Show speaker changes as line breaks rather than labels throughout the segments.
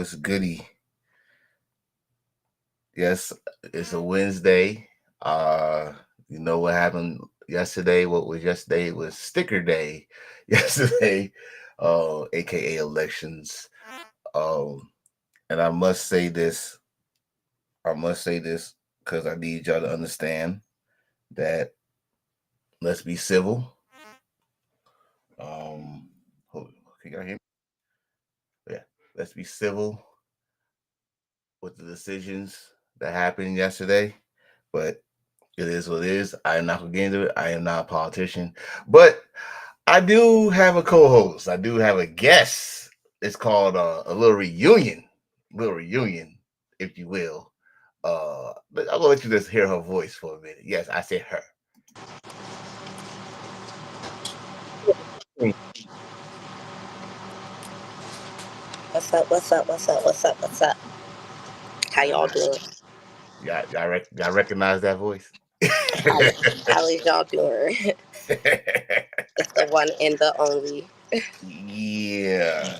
what's goody? Yes, it's a Wednesday. You know what happened yesterday? What was yesterday? It was sticker day yesterday, aka elections. Um, and I must say this because I need y'all to understand that let's be civil. Um, can y'all hear me? Yeah, let's be civil with the decisions that happened yesterday. But it is what it is. I am not going to get into it. I am not a politician. But I do have a co host. I do have a guest. It's called a little reunion, if you will. But I'm going to let you just hear her voice for a minute. Yes, I said her.
What's up? What's up? What's up? What's up? What's up? How y'all doing?
Y'all recognize that voice?
How is y'all doing? It's the one and the only.
yeah,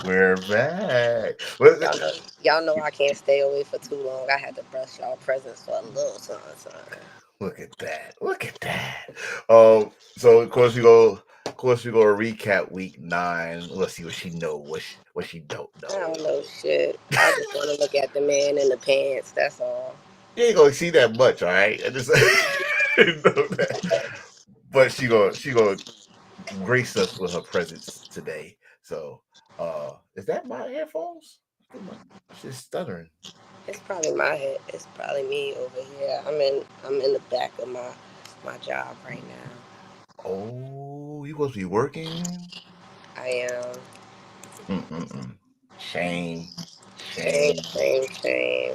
we're back. Well,
Y'all know I can't stay away for too long. I had to brush y'all presents for a little something.
look at that. Look at that. So of course we go recap week 9. Let's see what she know, what she don't
I
know.
don't know shit. I just want to look at the man in the pants. That's all.
You ain't gonna see that much, all right? I just know that. But she gonna grace us with her presence today. So is that my headphones? I think my shit's stuttering.
It's probably my head. It's probably me over here. I'm in the back of my job right now.
Oh, you supposed to be working?
I am.
Mm-mm-mm. Shame.
Shame,
Shame.
shame, shame.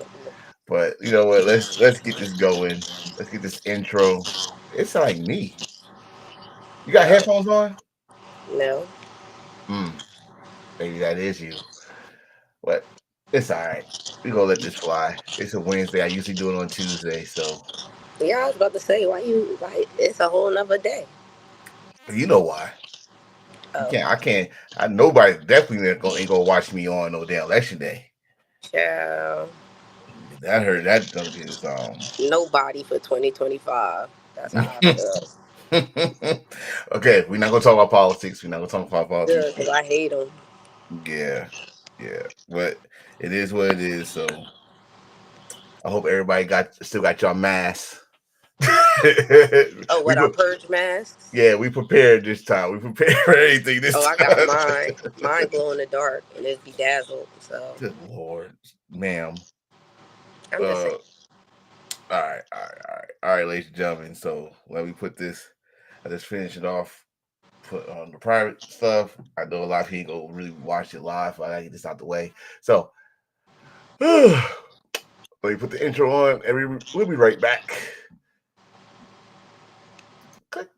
But you know what? Let's get this going. Let's get this intro. It's like me. You got
Oh,
headphones on?
no.
Hmm. Maybe that is you. But it's all right. We gonna let this fly. It's a Wednesday. I usually do it on Tuesday, so
Yeah, I was about to say, why, it's a whole nother day.
you know why. You
Oh,
can't. I can't. Nobody definitely ain't gonna watch me on no damn election day.
child.
That hurt. That gonna be his
Nobody for 2025. That's how I feel.
Okay, we're not gonna talk about politics. We're not gonna talk about politics.
Good, because I hate them.
Yeah, yeah. But it is what it is. So I hope everybody still got your masks.
Oh,
we
what, our
go.
purge masks?
Yeah, we prepared this time. We prepared for anything
Oh,
this
I got
time.
mine. Mine glow in the dark, and it's bedazzled. So,
Good lord, ma'am.
I'm just saying.
Uh, all right, ladies and gentlemen. So let me put this. I just finished it off. Put on the private stuff. I know a lot of people really watch it live. I gotta get this out the way. So let me put the intro on, and we'll be right back. Click.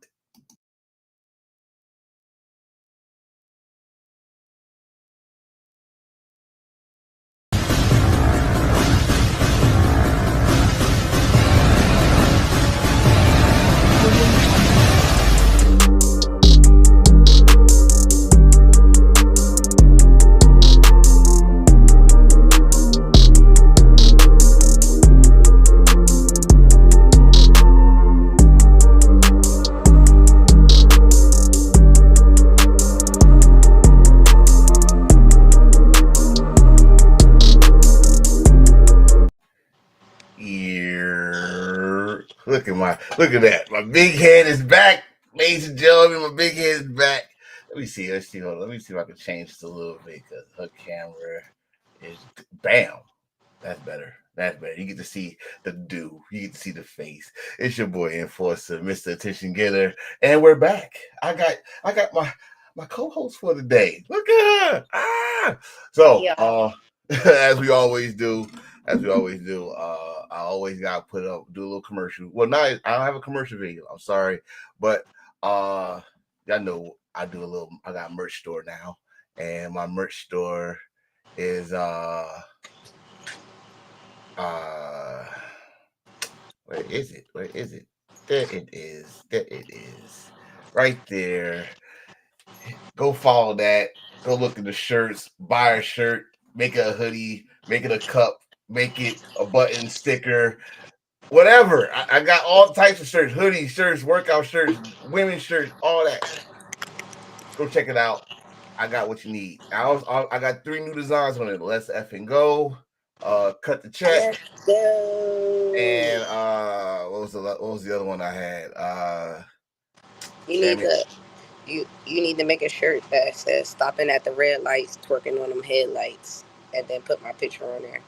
Here. Look at that. My big head is back, ladies and gentlemen. My big head is back. Let me see. Let's see. Hold on. Let me see if I can change this a little bit because her camera is bam. That's better. That's better. You get to see the do. You get to see the face. It's your boy Enforcer, Mr. Attention Getter, and we're back. I got my co-host for the day. Look at her.
Hey,
So
y'all.
as we always do, I always gotta do a little commercial. Well, not I don't have a commercial video. I'm sorry, but y'all know I got a merch store now, and my merch store is uh where is it? Where is it? There it is. There it is. Right there. Go follow that. Go look at the shirts. Buy a shirt. make it a hoodie, make it a cup, make it a button sticker, whatever. I got all types of shirts, hoodies, shirts, workout shirts, women's shirts, all that. Go check it out. I got what you need. I got 3 new designs on it. Let's effing go. Cut the check.
Let's go.
And what was the other one I had?
You need to make a shirt that says "Stopping at the red lights, twerking on them headlights," and then put my picture on there.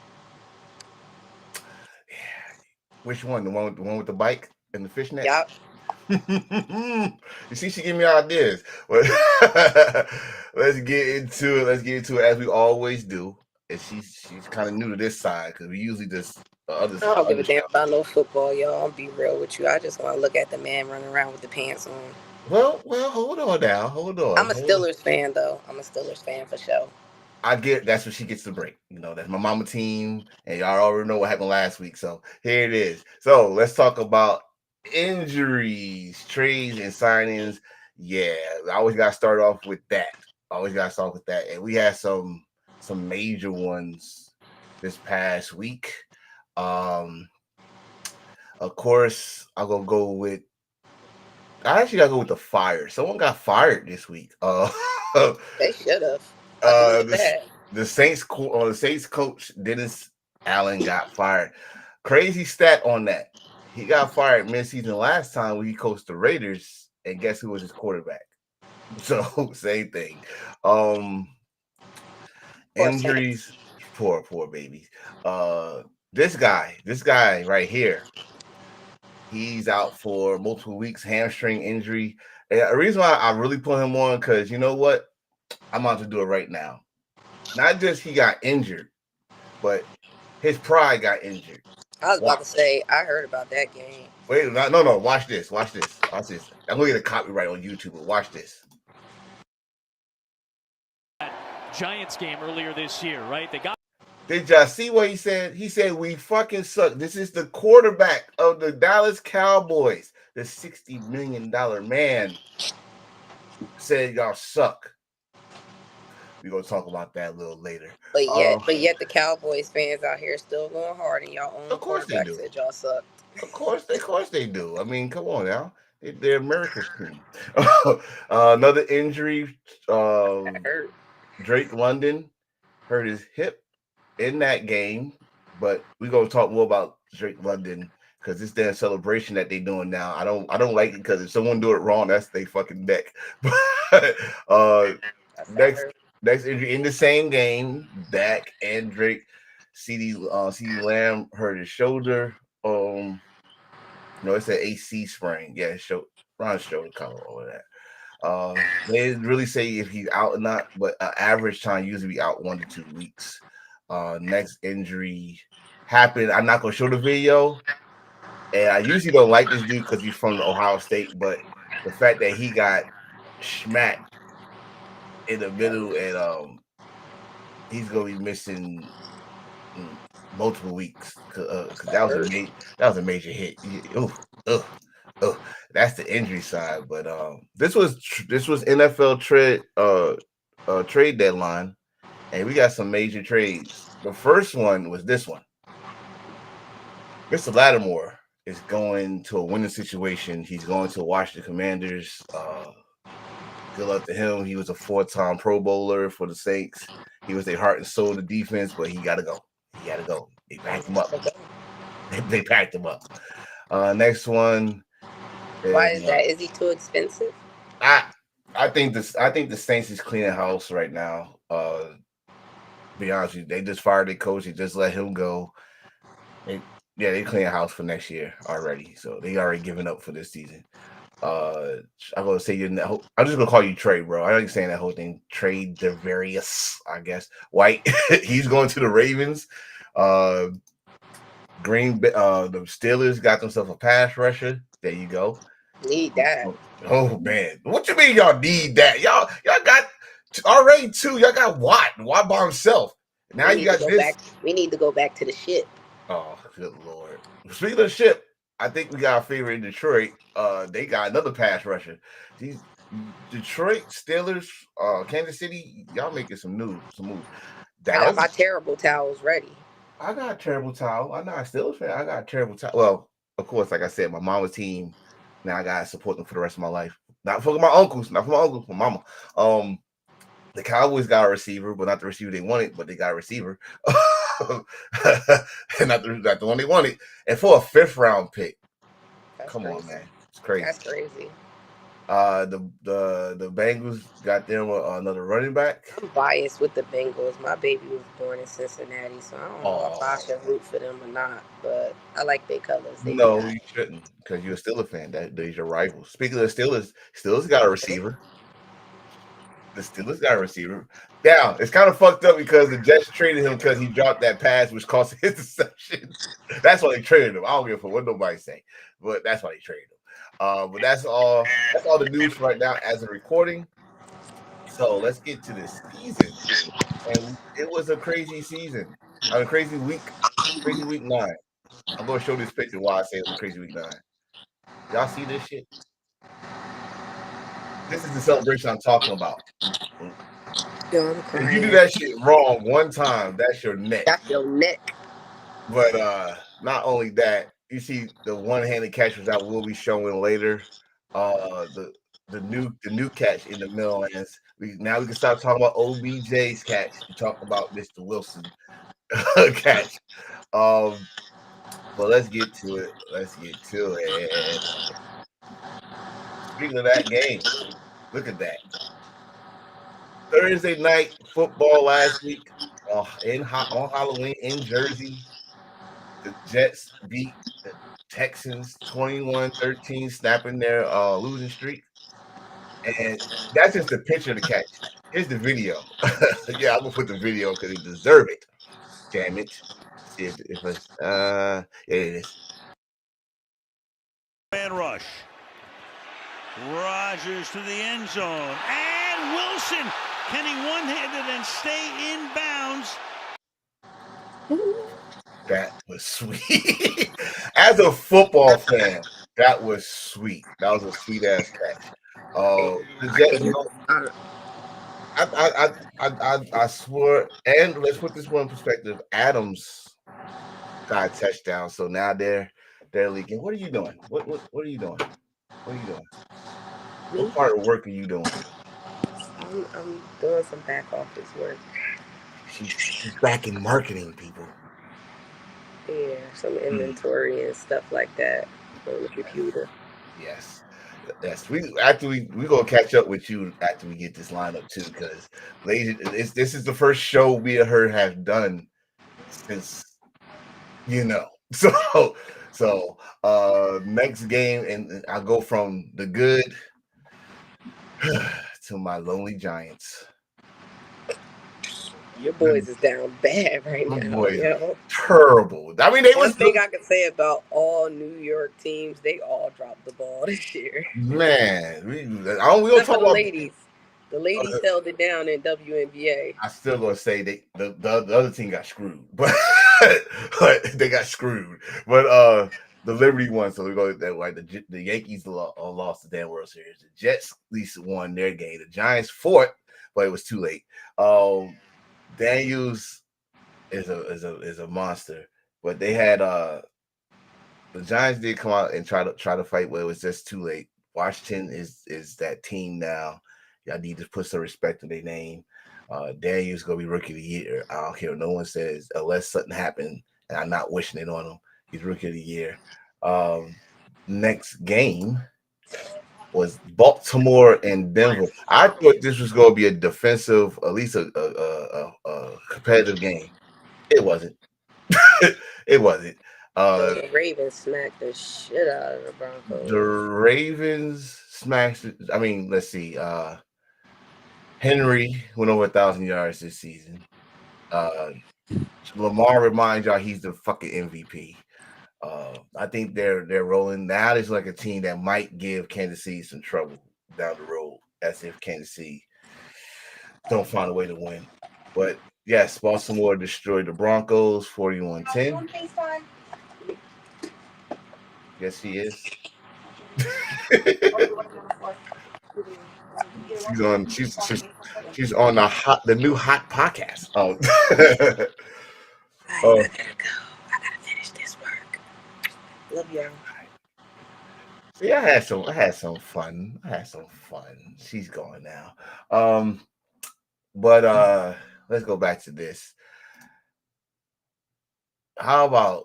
Which one? The one with the bike and the fishnet?
Yup.
You see, she gave me ideas. Let's get into it as we always do. And she's kind of new to this side because we usually just other.
I don't give a damn about no football, y'all. I'll be real with you. I just want to look at the man running around with the pants on.
Well, hold on now. Hold on.
I'm a Steelers fan, though. I'm a Steelers fan for sure.
I get that's what she gets to break. You know, that's my mama team, and y'all already know what happened last week. So here it is. So let's talk about injuries, trades, and signings. Yeah, I always got to start off with that. And we had some major ones this past week. Of course, I'm gonna go with. I actually gotta go with the fire. Someone got fired this week.
They should have.
The Saints coach Dennis Allen got fired. Crazy stat on that. He got fired midseason last time when he coached the Raiders, and guess who was his quarterback? So same thing. Injuries, poor babies. This guy right here, he's out for multiple weeks, hamstring injury. And the reason why I really put him on, because you know what? I'm about to do it right now. Not just he got injured, but his pride got injured.
I was about to say, I heard about that game.
Wait, no. Watch this. I'm gonna get a copyright on YouTube, but watch this.
Giants game earlier this year, right?
Did y'all see what he said? He said, "We fucking suck." This is the quarterback of the Dallas Cowboys, the $60 million man. Said y'all suck. We're gonna talk about that a little later.
But yet the Cowboys fans out here still going hard, and y'all own quarterback said y'all suck.
Of course they do. I mean, come on now. They're America's team. Another injury. Drake London hurt his hip in that game, but we're gonna talk more about Drake London because it's their celebration that they're doing now. I don't like it because if someone do it wrong, that's they fucking neck. But next injury in the same game, Dak and Drake. CeeDee Lamb hurt his shoulder. It's an AC sprain. Yeah, Ron's shoulder cover over that. They didn't really say if he's out or not, but average time usually be out 1 to 2 weeks. Next injury happened. I'm not gonna show the video, and I usually don't like this dude because he's from Ohio State, but the fact that he got smacked in the middle and he's gonna be missing multiple weeks because that was a major hit. That's the injury side, but this was NFL trade deadline, and we got some major trades. The first one was this one. Mr. Lattimore is going to a winning situation. He's going to Washington Commanders. Good luck to him. He was a 4-time Pro Bowler for the Saints. He was their heart and soul of the defense, but he got to go. They packed him up. They packed him up. Next one.
Why is that? Is he too expensive?
I think the Saints is cleaning house right now. Be honest with you, they just fired their coach. They just let him go. They clean house for next year already. So they already given up for this season. I'm gonna say I'm just gonna call you Trey, bro. I ain't saying that whole thing. Trey DeVarius, I guess. White. He's going to the Ravens. The Steelers got themselves a pass rusher. There you go.
Need that.
Oh man, what you mean y'all need that? Y'all got already 2. Y'all got Watt by himself. Now you got this.
We need to go back to the ship.
Oh, good Lord. Speaking of the ship, I think we got a favorite in Detroit. They got another pass rusher. These Detroit Steelers, Kansas City, y'all making some moves.
I got my terrible towels ready.
I got a terrible towel. I'm not still a fan. I got a terrible towel. Well, of course, like I said, my mama's team. Now I gotta support them for the rest of my life. Not for my uncles, not for my uncles, for mama. The Cowboys got a receiver, but not the receiver they wanted, but they got a receiver. And not the one they wanted. And for a 5th round pick.
That's
Come
crazy.
on, man. It's crazy.
That's crazy.
The Bengals got them another running back.
I'm biased with the Bengals. My baby was born in Cincinnati, so I don't know if I should root for them or not. But I like their colors.
No, you shouldn't, because you're still a fan. They're your rivals. Speaking of the Steelers got a receiver. The Steelers got a receiver. Now, it's kind of fucked up because the Jets traded him because he dropped that pass, which cost his interception. That's why they traded him. I don't give a fuck what nobody say, but that's why they traded him. But that's all the news for right now as of recording. So let's get to this season. And it was a crazy season. A crazy week 9. I'm going to show this picture while I say it was a crazy week 9. Y'all see this shit? This is the celebration I'm talking about. If you do that shit wrong one time, that's your neck.
That's your neck.
But not only that, you see the one-handed catch, which I will be showing later. The new catch in the Meadowlands. We can start talking about OBJ's catch and talk about Mr. Wilson catch. But let's get to it. Speaking of that game, look at that. Thursday night football last week on Halloween in Jersey. The Jets beat the Texans 21-13, snapping their losing streak. And that's just the picture of the catch. Here's the video. Yeah, I'm gonna put the video because they deserve it. Damn it. See if it's yeah, it is.
Man rush. Rodgers to the end zone. And Wilson. Can he one-handed and stay in bounds?
That was sweet. As a football fan, that was sweet. That was a sweet ass catch. The Jets. I swore, and let's put this one in perspective. Adams got a touchdown, so now they're leaking. What are you doing? What are you doing? What are you doing? What part of work are you doing?
I'm doing some back office work.
She's back in marketing, people.
Yeah, some inventory and stuff like that on the computer.
Yes. We gonna catch up with you after we get this lineup too, because this is the first show we have done since So next game, and I'll go from the good to my lonely Giants.
Your boys is down bad right now.
Boys, terrible. I mean,
one thing I can say about all New York teams, they all dropped the ball this year.
Man, we don't talk about
ladies. The ladies held it down in WNBA.
I still gonna say the other team got screwed, but they got screwed. But the Liberty won, so we go that way. The Yankees lost the damn World Series. The Jets at least won their game. The Giants fought, but it was too late. Daniels is a monster, but they had the Giants did come out and try to fight, but it was just too late. Washington is that team now. Y'all need to put some respect in their name. Daniels gonna be rookie of the year. I don't care what no one says, unless something happened, and I'm not wishing it on him. He's rookie of the year. Next game was Baltimore and Denver. I thought this was going to be a defensive, at least a competitive game. It wasn't. It wasn't.
The Ravens smacked the shit out of the Broncos.
The Ravens smashed. I mean, let's see. Henry went over 1,000 yards this season. Lamar reminds y'all he's the fucking MVP. I think they're rolling now. There's like a team that might give Kansas City some trouble down the road, as if Kansas City don't find a way to win. But yes, Baltimore destroyed the Broncos 41-10. Yes, he is. She's on the new hot podcast.
I gotta go. I gotta finish this work. Love y'all.
See, I had some fun. She's gone now. But let's go back to this. How about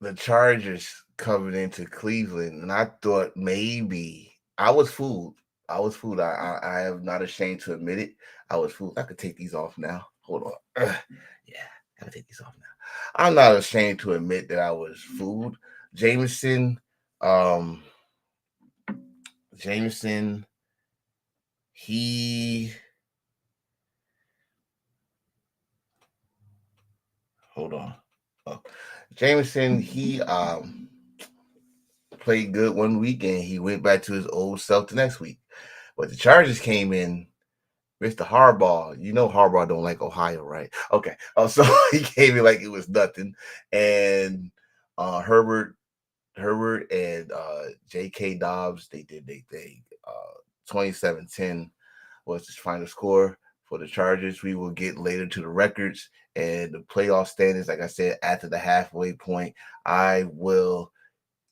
the Chargers coming into Cleveland? And I thought maybe I was fooled. I am not ashamed to admit it. I was fooled. I could take these off now. Hold on. Yeah, I can take these off now. I'm not ashamed to admit that I was fooled. Jameson, he hold on. Jameson, he played good one week and he went back to his old self the next week. But the Chargers came in, Mr. Harbaugh. You know Harbaugh don't like Ohio, right? Okay. So he came in like it was nothing. And Herbert and J.K. Dobbs, they did their thing. 27-10 was the final score for the Chargers. We will get later to the records and the playoff standings. Like I said, after the halfway point, I will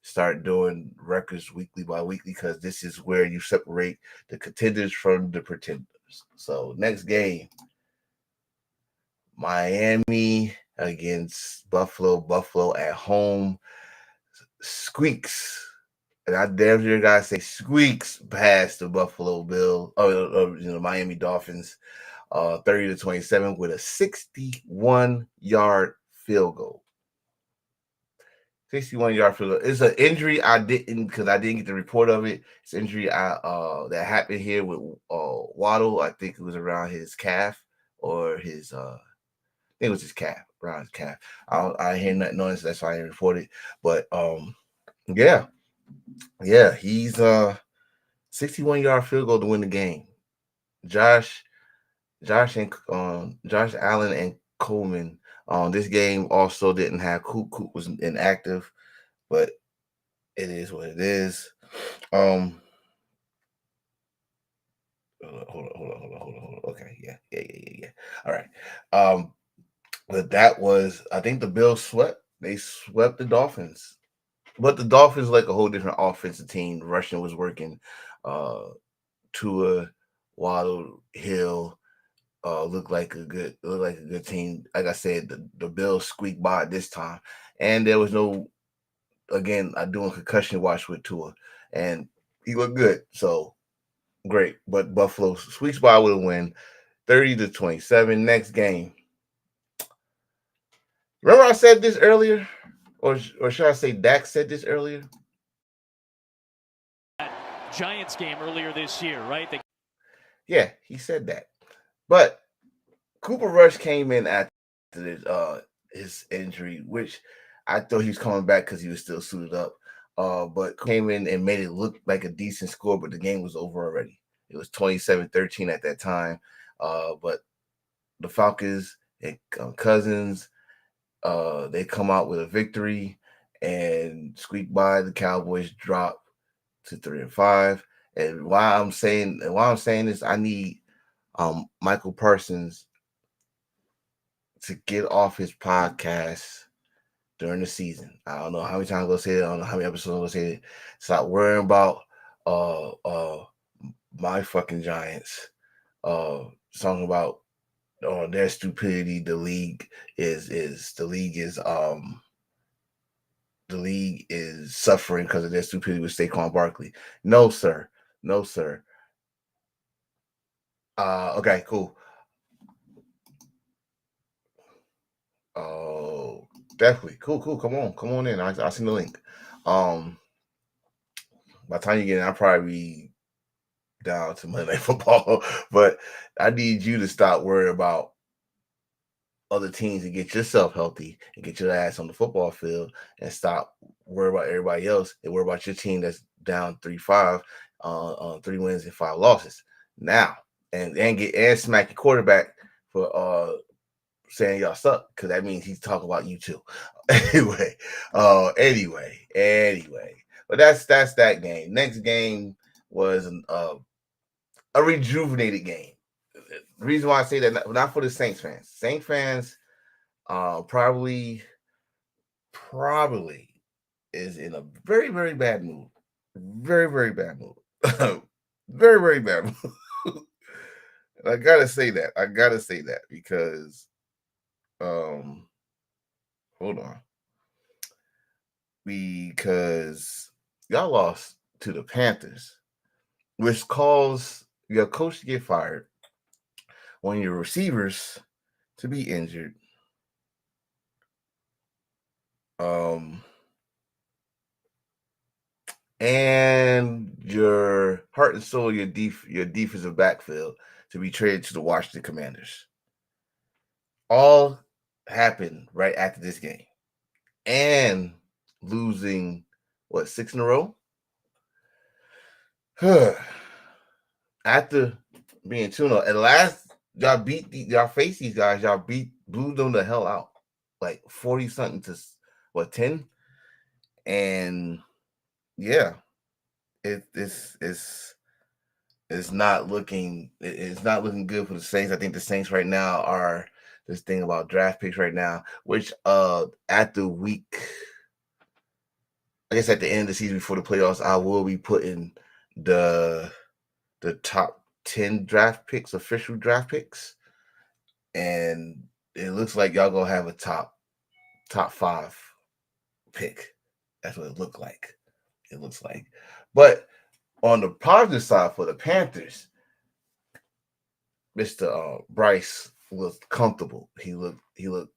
start doing records weekly by weekly because this is where you separate the contenders from the pretenders. So next game, Miami against Buffalo at home. Squeaks. And I damn sure gotta say squeaks past the Buffalo Bill or Miami Dolphins 30-27 with a 61-yard field goal. 61-yard field goal. It's an injury I didn't get the report of it. It's an injury that happened here with Waddle. I think it was around his calf or his I think it was his calf, around his calf. I hear nothing on it, so that's why I didn't report it. But yeah, he's 61-yard field goal to win the game. Josh Allen and Coleman. This game also didn't have Coop. Coop was inactive, but it is what it is. Hold on. Okay, yeah. All right. But that was, I think the Bills swept. They swept the Dolphins. But the Dolphins like a whole different offensive team. Rushing was working. Tua, Waddle, Hill looked like a good team. Like I said, the Bills squeaked by this time, and there was no. Again, I'm doing concussion watch with Tua, and he looked good. So great, but Buffalo squeaks by with a win, 30-27. Next game. Remember I said this earlier? Or should I say Dak said this earlier?
Giants game earlier this year, right?
Yeah, he said that. But Cooper Rush came in after his injury, which I thought he was coming back because he was still suited up. But came in and made it look like a decent score, but the game was over already. It was 27-13 at that time. But the Falcons and Cousins, they come out with a victory and squeak by. The Cowboys drop to 3-5. And why I'm saying this, I need Michael Parsons to get off his podcast during the season. I don't know how many times I'm gonna say it. I don't know how many episodes I'm gonna say it. Stop worrying about my fucking Giants. Talking about their stupidity. The league is suffering because of their stupidity with Saquon Barkley. No, sir. Okay, cool. Oh, definitely. Cool. Come on in. I seen the link. By the time you get in, I'll probably be down to Monday Night Football. But I need you to stop worrying about other teams and get yourself healthy and get your ass on the football field and stop worrying about everybody else and worry about your team that's down 3-5 on 3 wins and 5 losses. Now, and smack your quarterback for saying y'all suck, because that means he's talking about you too. Anyway. But that's that game. Next game was a rejuvenated game. The reason why I say that, not for the Saints fans. Saints fans probably is in a very, very bad mood. Very, very bad mood. Very, very bad mood. I gotta say that because hold on. Because y'all lost to the Panthers, which caused your coach to get fired, one of your receivers to be injured. And your heart and soul, your defensive backfield to be traded to the Washington Commanders. All happened right after this game. And losing, 6 in a row? After being 2-0. At last, y'all faced these guys. Y'all blew them the hell out. Like 40-something to 10? And yeah, it's not looking good for the Saints. I think the Saints right now are this thing about draft picks right now, which at the week, I guess at the end of the season before the playoffs, I will be putting the top 10 draft picks, official draft picks, and it looks like y'all gonna have a top 5 pick. That's what it looks like. But on the positive side for the Panthers, Mr. Bryce was comfortable. He looked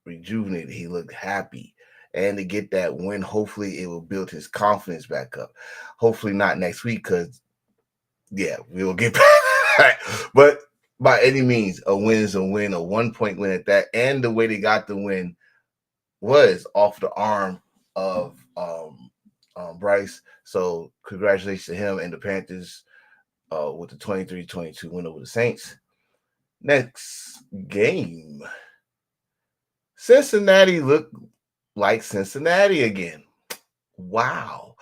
rejuvenated. He looked happy. And to get that win, hopefully it will build his confidence back up. Hopefully not next week, because we will get back. But by any means, a win is a win, a 1-point win at that. And the way they got the win was off the arm of Bryce. So congratulations to him and the Panthers with the 23-22 win over the Saints. Next game, Cincinnati looked like Cincinnati again. Wow.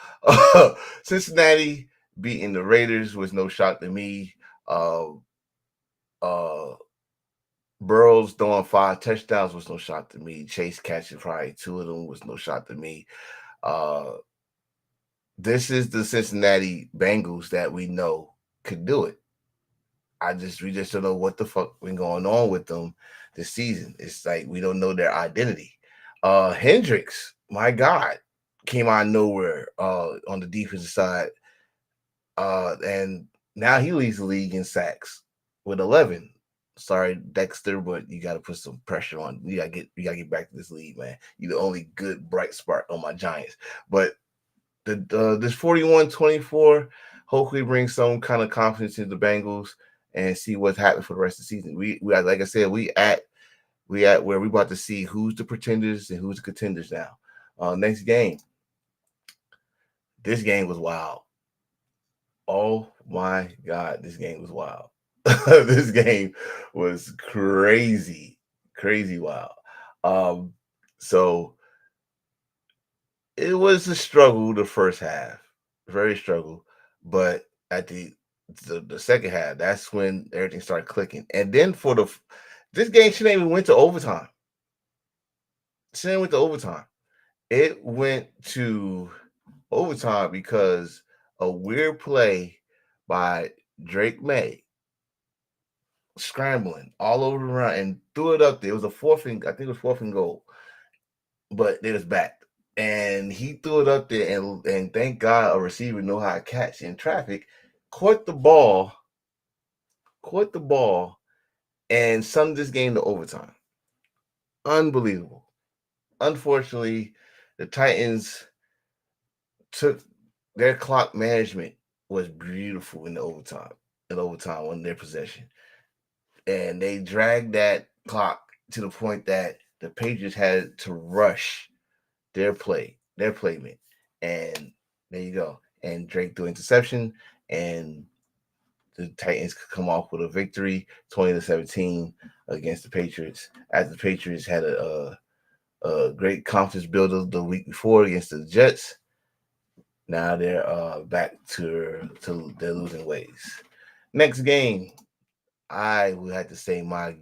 Cincinnati beating the Raiders was no shock to me. Burrows throwing 5 touchdowns was no shock to me. Chase catching probably 2 of them was no shock to me. This is the Cincinnati Bengals that we know could do it. We just don't know what the fuck been going on with them this season. It's like we don't know their identity. Hendricks, my God, came out of nowhere on the defensive side. And now he leads the league in sacks with 11. Sorry, Dexter, but you got to put some pressure on. You got to get back to this league, man. You're the only good bright spot on my Giants. But this 41-24 hopefully brings some kind of confidence into the Bengals and see what's happening for the rest of the season. We like I said, we at where we about to see who's the pretenders and who's the contenders now. Next game. This game was wild. Oh my God, this game was wild. This game was crazy wild. So it was a struggle the first half, very struggle, but at the second half, that's when everything started clicking. And then this game shouldn't even went to overtime. It went to overtime because a weird play by Drake May scrambling all over the run and threw it up there. It was I think it was 4th and goal, but it was back. And he threw it up there, and thank God a receiver know how to catch in traffic, caught the ball, and summed this game to overtime. Unbelievable. Unfortunately, the Titans took their clock management was beautiful in overtime on their possession. And they dragged that clock to the point that the Patriots had to rush their playment. And there you go. And Drake threw interception, and the Titans could come off with a victory, 20-17 against the Patriots. After the Patriots had a great confidence builder the week before against the Jets, now they're back to their losing ways. Next game, I would have to say not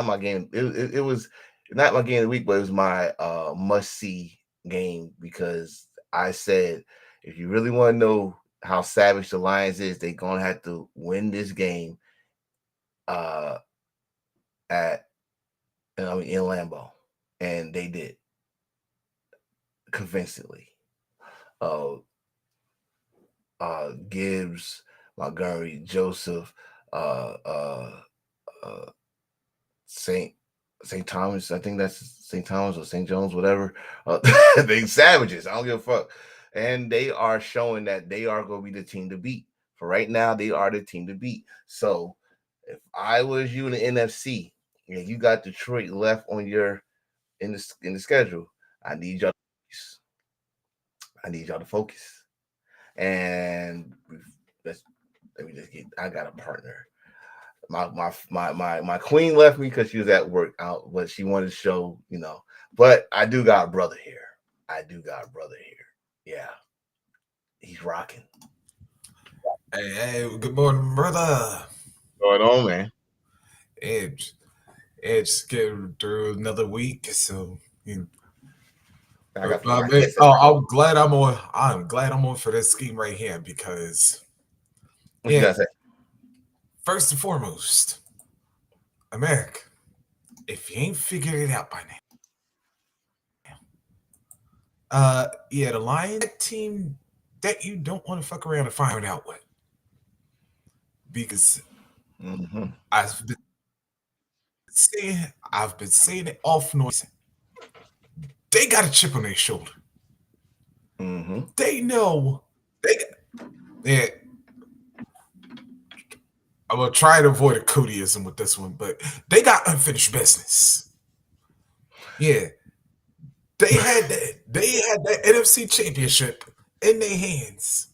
my game. It was not my game of the week, but it was my must-see game because I said if you really want to know how savage the Lions is, they're gonna have to win this game in Lambeau, and they did convincingly. Gibbs, Montgomery, Joseph, St. Thomas, I think that's St. Thomas or St. John's, whatever. They savages. I don't give a fuck. And they are showing that they are going to be the team to beat. For right now, they are the team to beat. So if I was you in the NFC and you got Detroit left on in the schedule, I need y'all to focus. And let me just I got a partner. My queen left me because she was at work out, but she wanted to show, But I do got a brother here. Yeah, he's rocking.
Hey, good morning, brother.
What's going on, man?
Edge getting through another week, so I'm glad I'm on. I'm glad I'm on for this scheme right here because.
What you gotta say?
First and foremost, America, if you ain't figured it out by now, the Lions team that you don't want to fuck around and find out with, because I've been saying it off noise. They got a chip on their shoulder. They know I'm gonna try to avoid a Codyism with this one, but they got unfinished business. Yeah, they had that NFC Championship in their hands,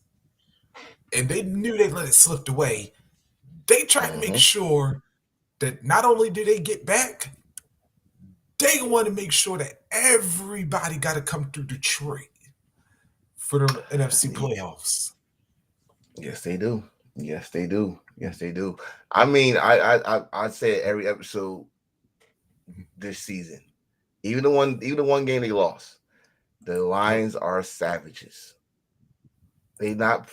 and they knew they let it slip away. They tried to make sure that not only do they get back, they want to make sure that everybody got to come through Detroit for the NFC playoffs.
Yes, they do. I mean, I say it every episode this season. Even the one game they lost. The Lions are savages. These not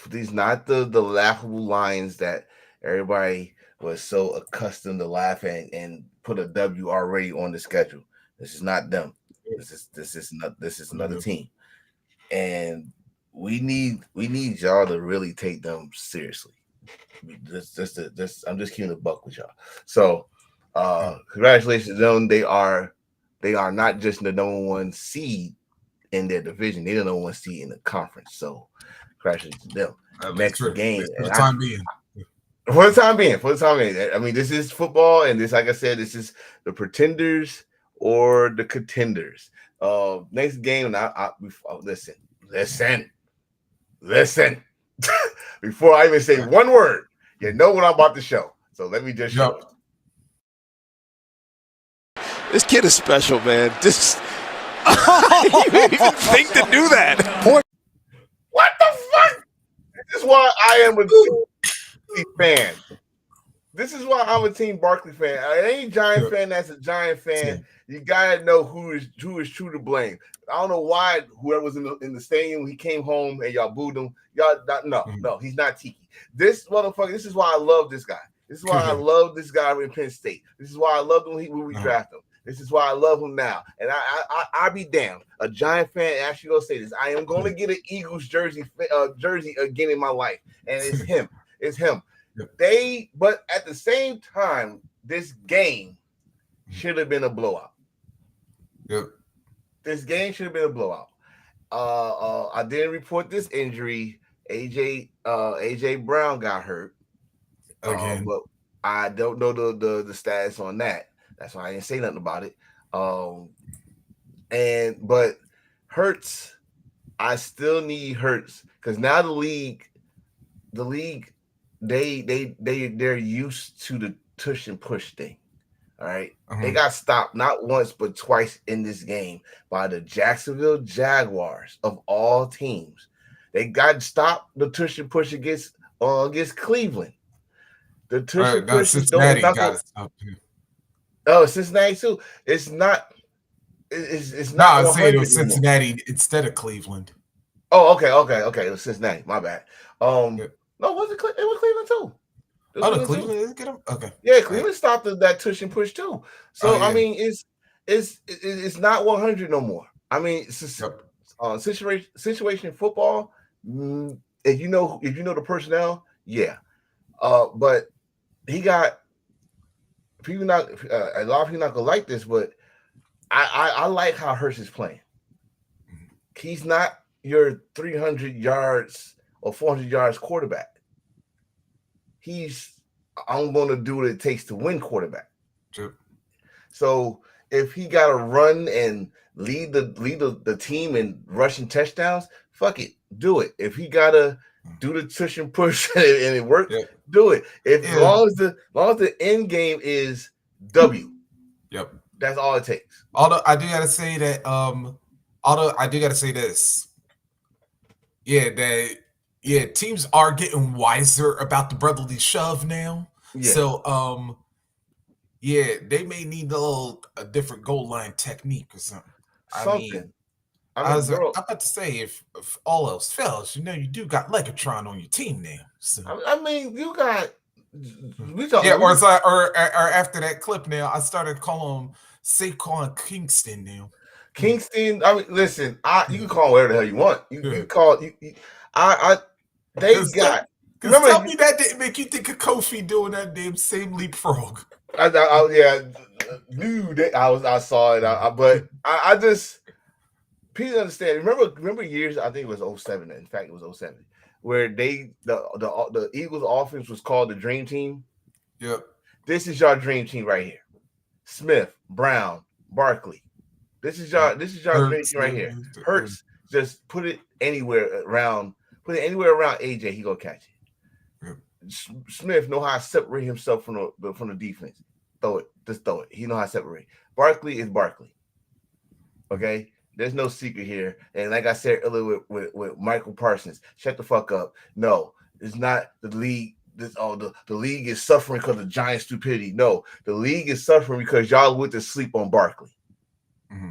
the laughable Lions that everybody was so accustomed to laugh at and put a W already on the schedule. This is not them. This is another team. And we need y'all to really take them seriously. I'm just keeping the buck with y'all. So congratulations to them. They are not just the number one seed in their division, they're the number one seed in the conference. So congratulations to them. Next game.
For the time being.
For the time being. I mean, this is football, and this, like I said, this is the pretenders or the contenders. Next game, listen. Before I even say one word, you know what I'm about to show. So let me just show it.
This kid is special, man. Just you didn't even think to do that.
What the fuck? This is why I am a Team fan. This is why I'm a Team Barkley fan. Any Giant fan that's a Giant fan, you gotta know who is true to blame. I don't know why whoever was in the stadium, he came home and y'all booed him. No, he's not Tiki. This motherfucker. This is why I love this guy. This is why I love this guy in Penn State. This is why I loved him when we drafted him. This is why I love him now. And I be damned. A Giant fan actually gonna say this. I am gonna get an Eagles jersey again in my life, and it's him. It's him. But at the same time, this game should have been a blowout.
Yep.
This game should have been a blowout. I didn't report this injury. AJ Brown got hurt
again,
but I don't know the status on that. That's why I didn't say nothing about it. But Hurts, I still need Hurts because now the league, they're used to the tush and push thing. All right. They got stopped not once but twice in this game by the Jacksonville Jaguars of all teams. They got stopped the tush and push against against Cleveland. The tush and
No,
pushes
Cincinnati
don't.
got stuff too.
Oh, Cincinnati too. It's not. It's
No,
not
I was saying it
100
was
no more.
Cincinnati instead of Cleveland.
Oh, okay. It was Cincinnati. My bad.
Yeah.
No, was it? It was Cleveland too. It was
Oh, the
Cleveland too.
Cleveland didn't get him. Okay.
Yeah, Cleveland stopped that tush and push too. So
Oh, yeah.
I mean, it's not 100 no more. I mean, it's just,
Yep.
situation football. If you know the personnel, yeah. But he got people not a lot of people not gonna like this, but I like how Hurts is playing. He's not your 300 yards or 400 yards quarterback. I'm going to do what it takes to win quarterback.
Sure.
So if he got to run and lead the team in rushing touchdowns, fuck it, do it. If he got to do the tush and push and it works, do it. As long as the end game is W.
Yep.
That's all it takes.
Although I do gotta say that, this. Teams are getting wiser about the brotherly shove now.
Yeah.
So they may need a different goal line technique or something. I was about to say if all else fails, you do got Legatron on your team now. So.
I mean, you got.
Or after that clip now, I started calling him Saquon Kingston now.
Kingston. I mean, listen. You can call him whatever the hell you want. You call it. They got.
Remember, tell me that didn't make you think of Kofi doing that damn same leapfrog.
I saw it. But I just. People understand. Remember years. I think it was 07. In fact, it was 07. Where the Eagles offense was called the Dream Team.
Yep.
This is your dream team right here. Smith, Brown, Barkley. This is your dream team right here. Hurts, just put it anywhere around AJ, he gonna catch it. Yep. Smith know how to separate himself from the defense. Just throw it. He know how to separate. Barkley is Barkley. Okay. There's no secret here. And like I said earlier with Michael Parsons, shut the fuck up. No, it's not the league. The league is suffering because of giant stupidity. No, the league is suffering because y'all went to sleep on Barkley.
Mm-hmm.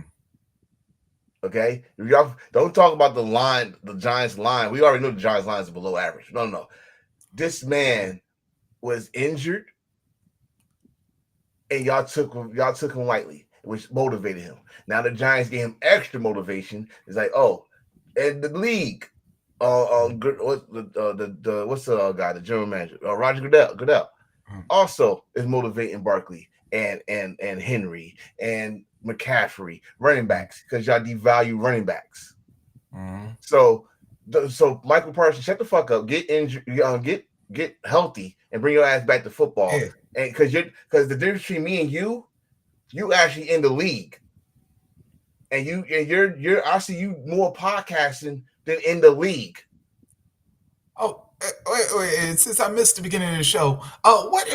Okay? If y'all don't talk about the Giants line. We already know the Giants line is below average. No. This man was injured, and y'all took him lightly, which motivated him. Now the Giants gave him extra motivation. It's like, and the league, what's the guy, the general manager, Roger Goodell, also is motivating Barkley and Henry and McCaffrey, running backs, because y'all devalue running backs.
Mm-hmm.
So Michael Parsons, shut the fuck up, get injured, get healthy, and bring your ass back to football.
Yeah.
And because the difference between me and you actually in the league, and you're I see you more podcasting than in the league.
Oh, wait, since I missed the beginning of the show, what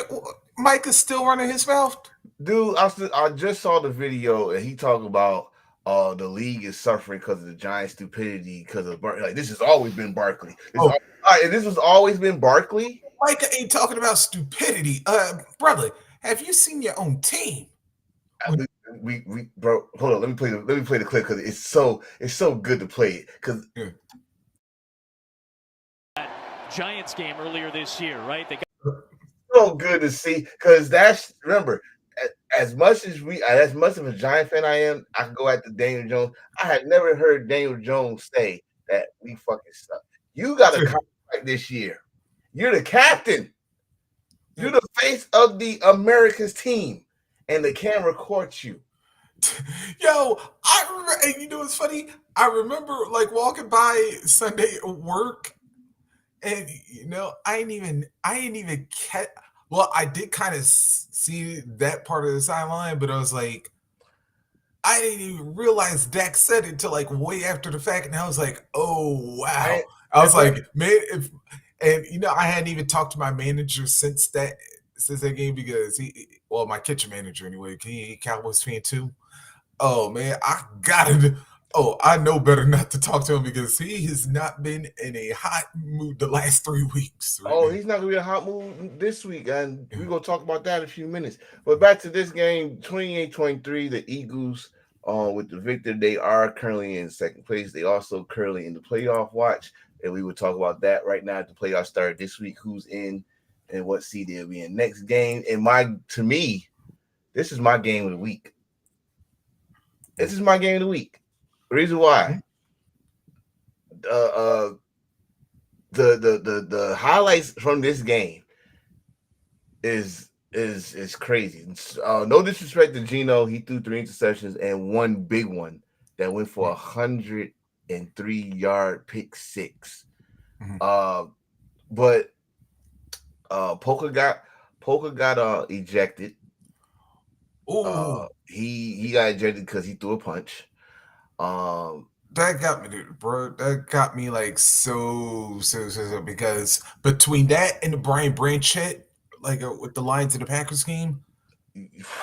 Mike is still running his mouth?
Dude, I just saw the video and he talked about the league is suffering because of the giant stupidity because of this has always been Barkley. This has always been Barkley.
Mike ain't talking about stupidity, brother. Have you seen your own team?
We bro, hold on. Let me play the clip because it's so good to play it because.
Giants game earlier this year, right? They
got so good to see because remember, as much of a Giant fan I am, I can go after Daniel Jones. I had never heard Daniel Jones say that we fucking suck. You got a contract this year. You're the captain. You're the face of the America's team, and the camera caught you.
Yo, I remember, and you know what's funny? I remember walking by Sunday at work. And I didn't even catch. Well, I did kind of see that part of the sideline, but I was like, I didn't even realize Dak said it until way after the fact, and I was like, oh wow! I was like, man, I hadn't even talked to my manager since that game because my kitchen manager anyway, he Cowboys fan too. Oh man, I gotta Oh, I know better not to talk to him because he has not been in a hot mood the last 3 weeks. Right
Oh,
now.
he's not gonna be in a hot mood this week, and we're gonna talk about that in a few minutes. But back to this game, 28-23, the Eagles with the victor. They are currently in second place. They also currently in the playoff watch, and we will talk about that right now. The playoffs start this week. Who's in and what seed they'll be in next game. And to me, this is my game of the week. This is my game of the week. The reason why. The highlights from this game is crazy. No disrespect to Geno, he threw 3 interceptions and one big one that went for 103-yard pick six. But Polka got ejected. He got ejected because he threw a punch.
That got me, bro. That got me like so because between that and the Brian Branch hit, like with the Lions and the Packers game,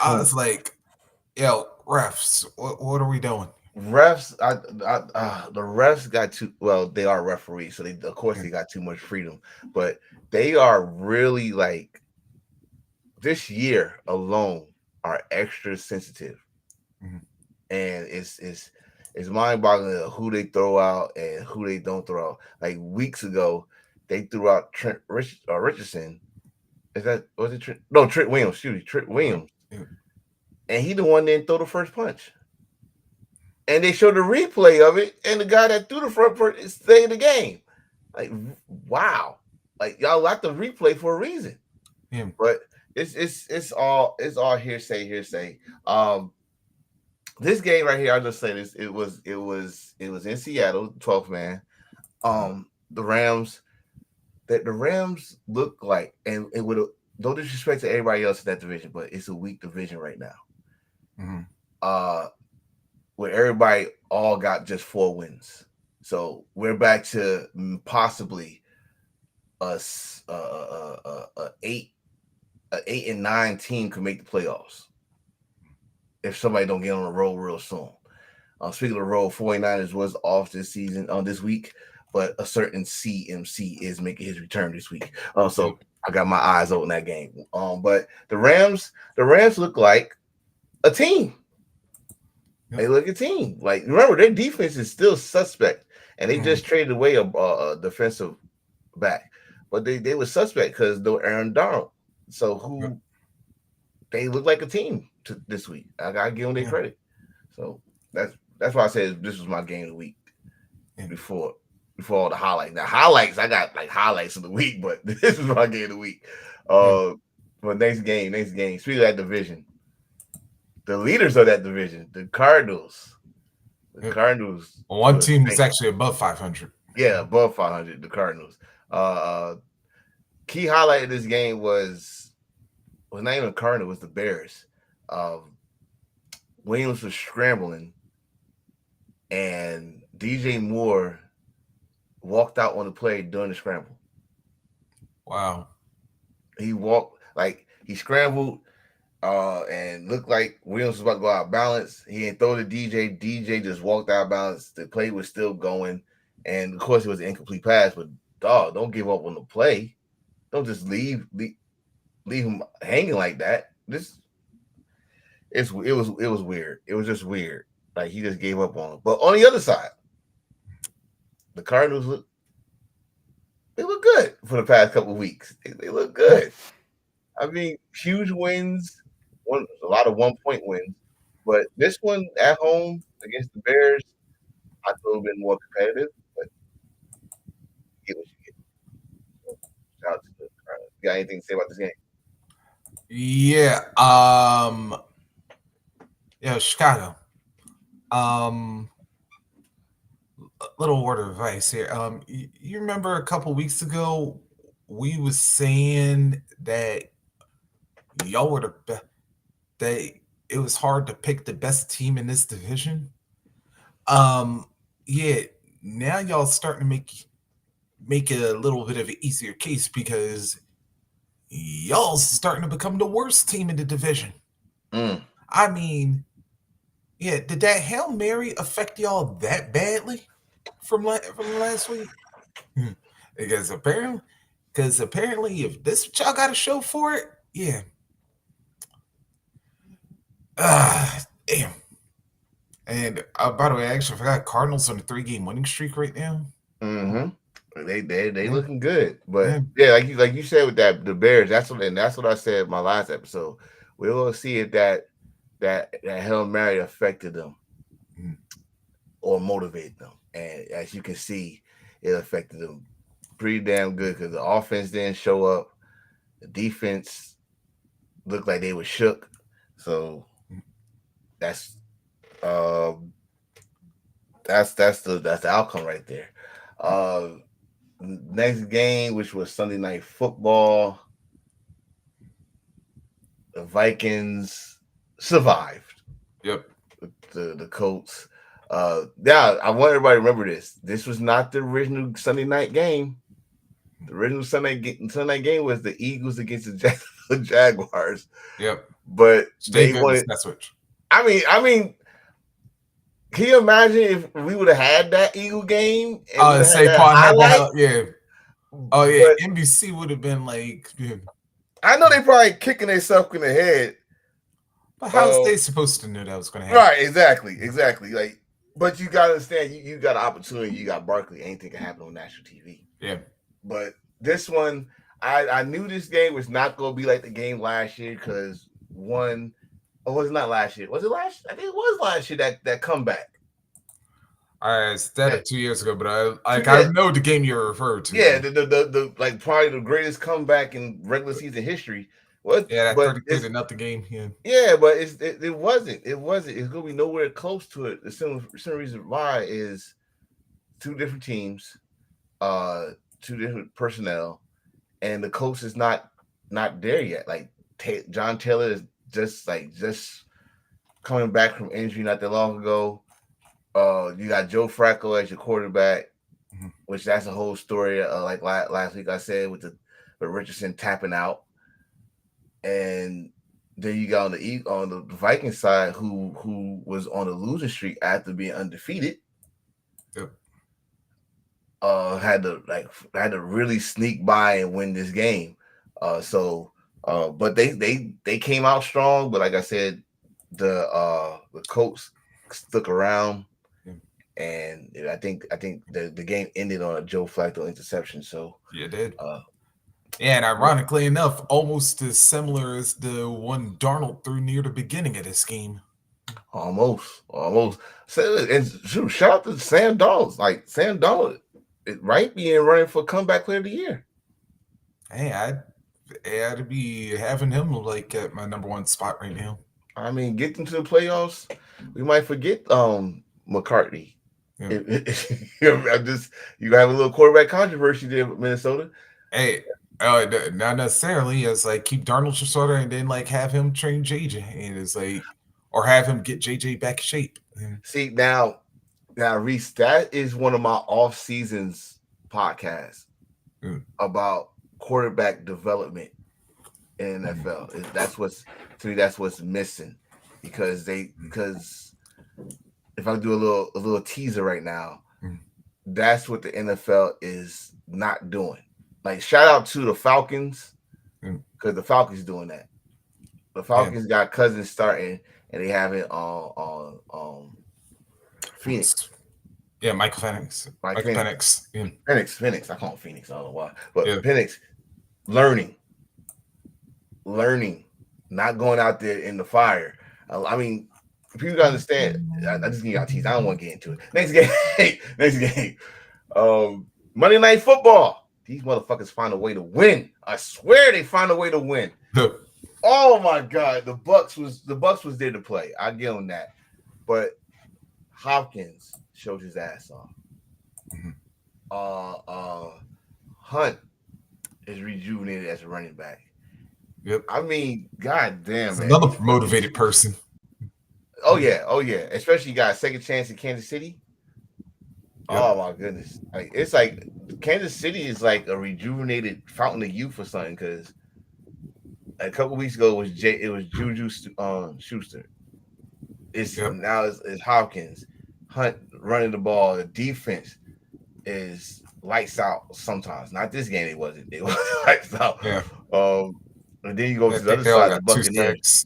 I was like, "Yo, refs, what are we doing?"
Refs, the refs got too well. They are referees, so they got too much freedom. But they are really like this year alone are extra sensitive, and it's mind-boggling who they throw out and who they don't throw out. Like weeks ago, they threw out Trent Richardson. Trent Williams? Excuse me, Trent Williams, and he the one that didn't throw the first punch. And they showed the replay of it, and the guy that threw the front punch stayed in the game. Like, wow! Like y'all like the replay for a reason.
Yeah.
But it's all hearsay. This game right here, I'll just say this: it was in Seattle, 12th man. The Rams look like, and it would no disrespect to everybody else in that division, but it's a weak division right now. Where everybody all got just 4 wins, so we're back to possibly a 8-9 team could make the playoffs if somebody don't get on the road real soon. Speaking of the road, 49ers was off this season this week, but a certain CMC is making his return this week. So I got my eyes on that game. But the Rams look like a team. They look a team. Like, remember, their defense is still suspect, and they just traded away a defensive back, but they were suspect because they're Aaron Donald. So they look like a team this week. I gotta give them their credit. So that's why I said this was my game of the week before all the highlights. Now highlights, I got like highlights of the week, but this is my game of the week. But next game. Speaking of that division, the leaders of that division, the Cardinals.
One team was actually above 500.
Yeah, above 500. The Cardinals. Key highlight of this game was not even the Cardinals, it was the Bears. Williams was scrambling, and DJ Moore walked out on the play during the scramble.
Wow.
He scrambled and looked like Williams was about to go out of balance. He didn't throw to DJ. DJ just walked out of balance. The play was still going. And, of course, it was an incomplete pass. But, dog, don't give up on the play. Don't just leave him hanging like that. It was weird. It was just weird. Like, he just gave up on him. But on the other side, the Cardinals look good for the past couple of weeks. They look good. I mean, huge wins, a lot of 1-point wins. But this one at home against the Bears, I thought it would have been more competitive. But you get what you get. So, shout out to the Cardinals. You got anything to say about this game?
Yeah, Chicago. Little word of advice here. You remember a couple weeks ago we was saying that y'all were that it was hard to pick the best team in this division. Yeah, now y'all starting to make it a little bit of an easier case because y'all starting to become the worst team in the division. I mean, Yeah, did that Hail Mary affect y'all that badly from last week? Because apparently, if this what y'all got a show for it, yeah. Damn. And by the way, I actually forgot Cardinals on a 3-game winning streak right now.
Mm-hmm. They looking good, but
Yeah.
like you said with the Bears, that's what I said in my last episode. We're gonna see if that Hail Mary affected them or motivated them, and as you can see, it affected them pretty damn good because the offense didn't show up, the defense looked like they were shook, so that's the outcome right there. Next game, which was Sunday Night Football, the Vikings survived.
Yep.
The Colts. Yeah, I want everybody to remember this. This was not the original Sunday night game. The original Sunday night game was the Eagles against the Jaguars.
Yep.
But
Stay
they
good
wanted.
that switch.
I mean, can you imagine if we would have had that Eagle game?
Oh, say Paul had that. Yeah. Oh yeah,
But
NBC would have been like. Yeah.
I know they probably kicking themselves in the head.
But how's they supposed to know that was going to happen?
Right, exactly. Like, but you gotta understand, you got an opportunity. You got Barkley. Anything can happen on national TV.
Yeah.
But this one, I knew this game was not going to be like the game last year because was it not last year? Was it last? I think it was last year that comeback.
I said it 2 years ago, but I know the game you're referring to.
Yeah, the like probably the greatest comeback in regular season history.
Yeah, that 33-0 game.
Yeah, but it wasn't. It wasn't. It's gonna be nowhere close to it. The simple reason why is two different teams, two different personnel, and the coach is not there yet. Like John Taylor is just coming back from injury not that long ago. You got Joe Flacco as your quarterback, which that's a whole story. Like last week I said with Richardson tapping out, and then you got on the Viking side who was on a losing streak after being undefeated.
Yep.
Had to really sneak by and win this game. But they came out strong. But like I said, the Colts stuck around. And I think the game ended on a Joe Flacco interception. So
yeah, it did. And ironically enough, almost as similar as the one Darnold threw near the beginning of this game.
Almost. So, and shout out to Sam Darnold. Like Sam Darnold, right, being running for comeback player of the year.
Hey, I'd be having him like at my number one spot right now.
I mean, get into the playoffs. We might forget McCartney. Yeah. You have a little quarterback controversy there with Minnesota.
Hey, not necessarily. It's like keep Darnold sort of, and then like have him train JJ, and it's like, or have him get JJ back in shape.
See now, Reese, that is one of my off seasons podcasts about quarterback development in NFL. That's what's missing because if I do a little teaser right now, that's what the NFL is not doing. Like shout out to the Falcons because the Falcons doing that. The Falcons got Cousins starting and they have it on Phoenix.
Yeah, Michael Penix. Penix. Yeah.
Penix. I call him Phoenix. I don't know why, but Penix learning, not going out there in the fire. I mean. People gotta understand. I just give you tease. I don't want to get into it. Next game. Monday Night Football. These motherfuckers find a way to win. I swear they find a way to win. Oh my god, the Bucks was there to play. I give them that. But Hopkins showed his ass off. Hunt is rejuvenated as a running back.
Yep.
I mean, god damn, man.
Another motivated person.
Oh yeah. Especially you got a second chance in Kansas City. Yep. Oh my goodness! Like it's like Kansas City is like a rejuvenated fountain of youth or something. Because a couple weeks ago it was Juju Schuster. Now it's Hopkins, Hunt running the ball. The defense is lights out sometimes. Not this game, it wasn't. It was lights out.
Yeah.
And then you go to the other
they all
side, the
got 2
Buccaneers.
sacks.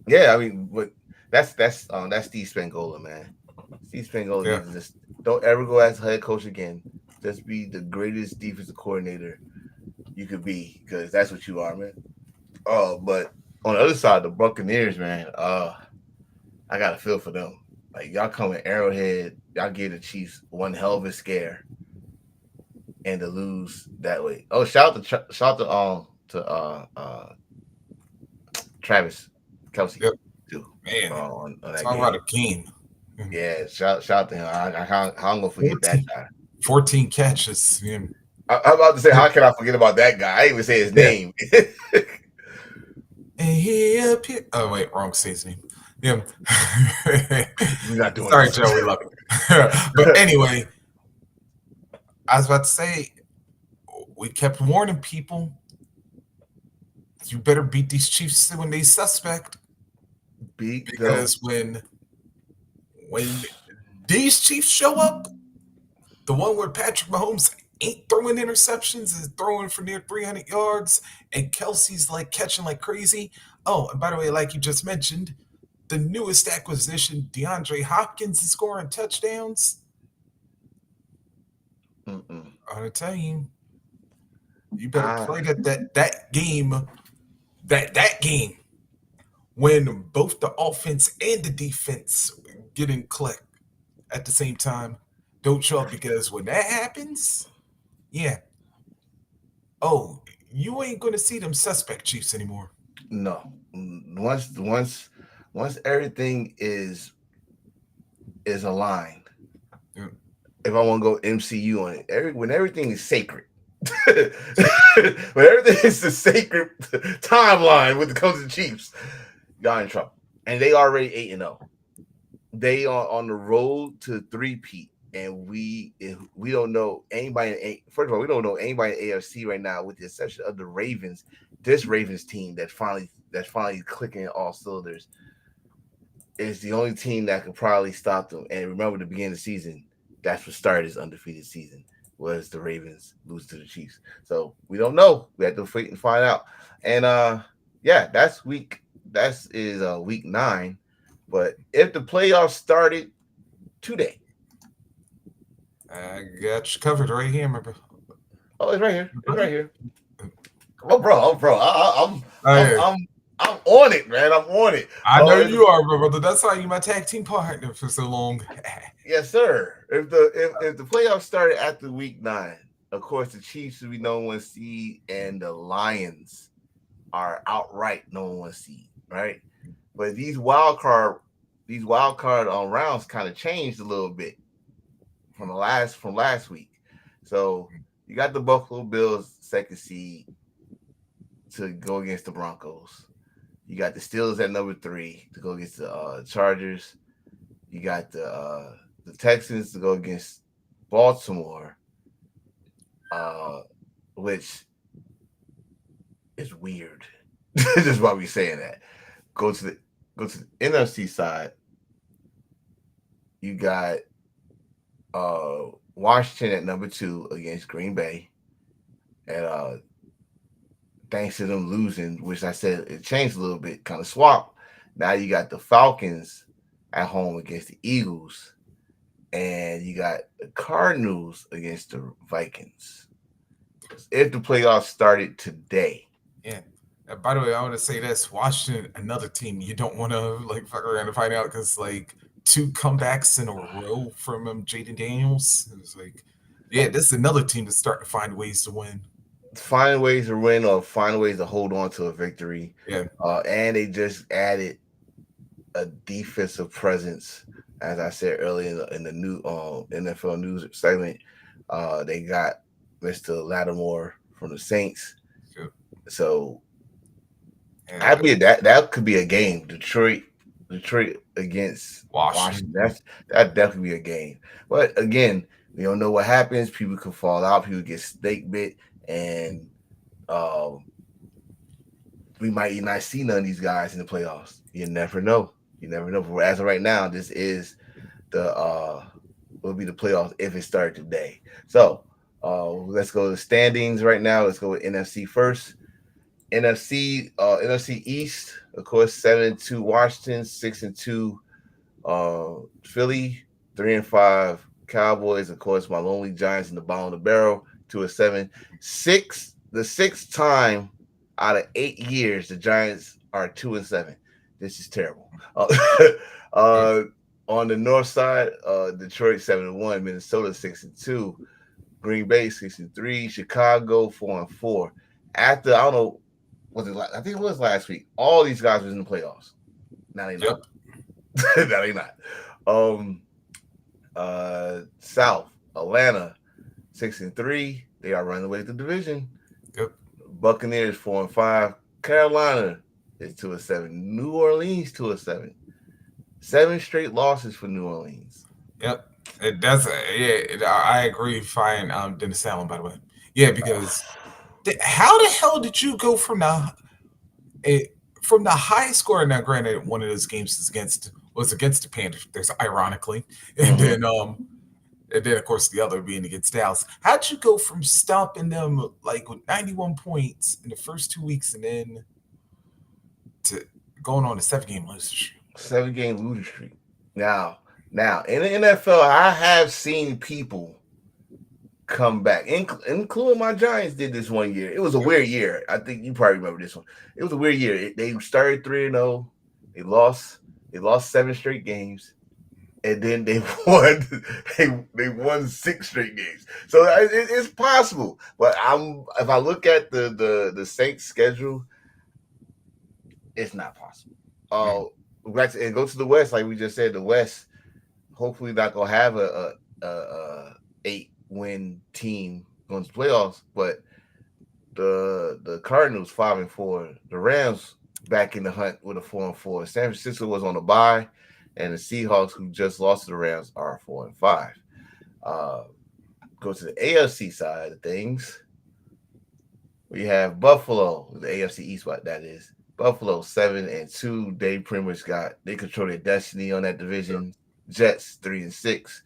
Yeah, I mean, but that's Steve Spagnuolo, man. Steve Spagnuolo needs to just don't ever go as head coach again. Just be the greatest defensive coordinator you could be, because that's what you are, man. But on the other side, the Buccaneers, man, I got a feel for them. Like, y'all come in Arrowhead, y'all give the Chiefs one hell of a scare, and to lose that way. Oh, shout out to Travis Kelce too.
Man,
on that
talk about a game.
Yeah, shout out to him. How I'm gonna forget that guy.
14 catches.
I'm about to say, how can I forget about that guy? I didn't even say his name.
And he appeared. Oh wait, wrong say's name. Yeah.
We're not doing
Sorry,
this.
Joe, we love you. But anyway, I was about to say, we kept warning people, you better beat these Chiefs when they suspect. Because when these Chiefs show up, the one where Patrick Mahomes ain't throwing interceptions, is throwing for near 300 yards, and Kelsey's like catching like crazy. Oh, and by the way, like you just mentioned, the newest acquisition, DeAndre Hopkins, is scoring touchdowns. I'm gonna tell you, you better pray that game when both the offense and the defense get in click at the same time don't show up, because when that happens, you ain't gonna see them suspect Chiefs anymore.
No, once everything is aligned. If I want to go MCU on it, when everything is sacred, when everything is the sacred timeline when it comes to Chiefs, y'all in trouble. And they already 8-0. They are on the road to 3-peat, and we don't know anybody. First of all, we don't know anybody in AFC right now, with the exception of the Ravens. This Ravens team that's finally clicking all cylinders is the only team that could probably stop them. And remember, the beginning of the season, that's what started this undefeated season, was the Ravens lose to the Chiefs. So we don't know. We have to wait and find out. And that's week 9. But if the playoffs started today,
I got you covered right here, remember?
Oh, it's right here. It's right here. Oh, bro. I'm on it, man. I'm on it.
I know you are, brother. That's why you're my tag team partner for so long.
Yes, sir. If the playoffs started after week 9, of course the Chiefs will be number 1 seed, and the Lions are outright number 1 seed, right? But these wild card rounds kind of changed a little bit from last week. So you got the Buffalo Bills 2nd seed to go against the Broncos. You got the Steelers at number 3 to go against the Chargers. You got the Texans to go against Baltimore, which is weird. This is why we're saying that. Go to the NFC side. You got Washington at number 2 against Green Bay, and thanks to them losing, which I said it changed a little bit, kind of swapped. Now you got the Falcons at home against the Eagles, and you got the Cardinals against the Vikings. If the playoffs started today.
Yeah. By the way, I want to say this: Washington, another team you don't want to fuck around and find out, because 2 comebacks in a row from Jaden Daniels. It was this is another team that's starting to find ways to win.
Find ways to win, or find ways to hold on to a victory.
Yeah.
And they just added a defensive presence, as I said earlier in the new NFL news segment. They got Mr. Lattimore from the Saints.
Yeah.
So that could be a game. Detroit against Washington. That'd definitely be a game. But again, we don't know what happens. People could fall out. People get snake bit, and we might not see none of these guys in the playoffs. You never know. You never know. But as of right now, this is the will be the playoffs if it started today. So let's go to the standings right now. Let's go with NFC first. NFC East, of course, 7-2 Washington, 6-2 Philly, 3-5 Cowboys, of course, my lonely Giants in the bottom of the barrel, 2-7. The sixth time out of 8 years the Giants are 2-7. This is terrible. On the north side, Detroit 7-1, Minnesota 6-2, Green Bay 6-3, Chicago 4-4. After, I don't know, I think it was last week. All these guys was in the playoffs. Now they not. Now they not. South, Atlanta 6-3. They are running away with the division.
Yep.
Buccaneers 4-5. Carolina is 2-7. New Orleans 2-7. 7 straight losses for New Orleans.
Yep. I agree. Fine. Dennis Allen, by the way. Yeah, because how the hell did you go from the high score? Now, granted, one of those games was against the Panthers, ironically, and then of course the other being against Dallas. How'd you go from stomping them like with 91 points in the first 2 weeks, and then to going on a 7-game losing streak?
7-game losing streak. Now in the NFL, I have seen people come back, including my Giants did this one year. It was a weird year. I think you probably remember this one. It was a weird year. They started 3-0. They lost 7 straight games, and then they won. They won 6 straight games. So it's possible. But if I look at the Saints schedule, it's not possible. And go to the West, like we just said. The West, hopefully, not gonna have a 8-win team going to playoffs, but the Cardinals 5-4, the Rams back in the hunt with a 4-4. San Francisco was on a bye, and the Seahawks, who just lost to the Rams, are 4-5. Go to the AFC side of things. We have Buffalo, the AFC East, what that is. Buffalo 7-2. They pretty much they control their destiny on that division. Jets 3-6.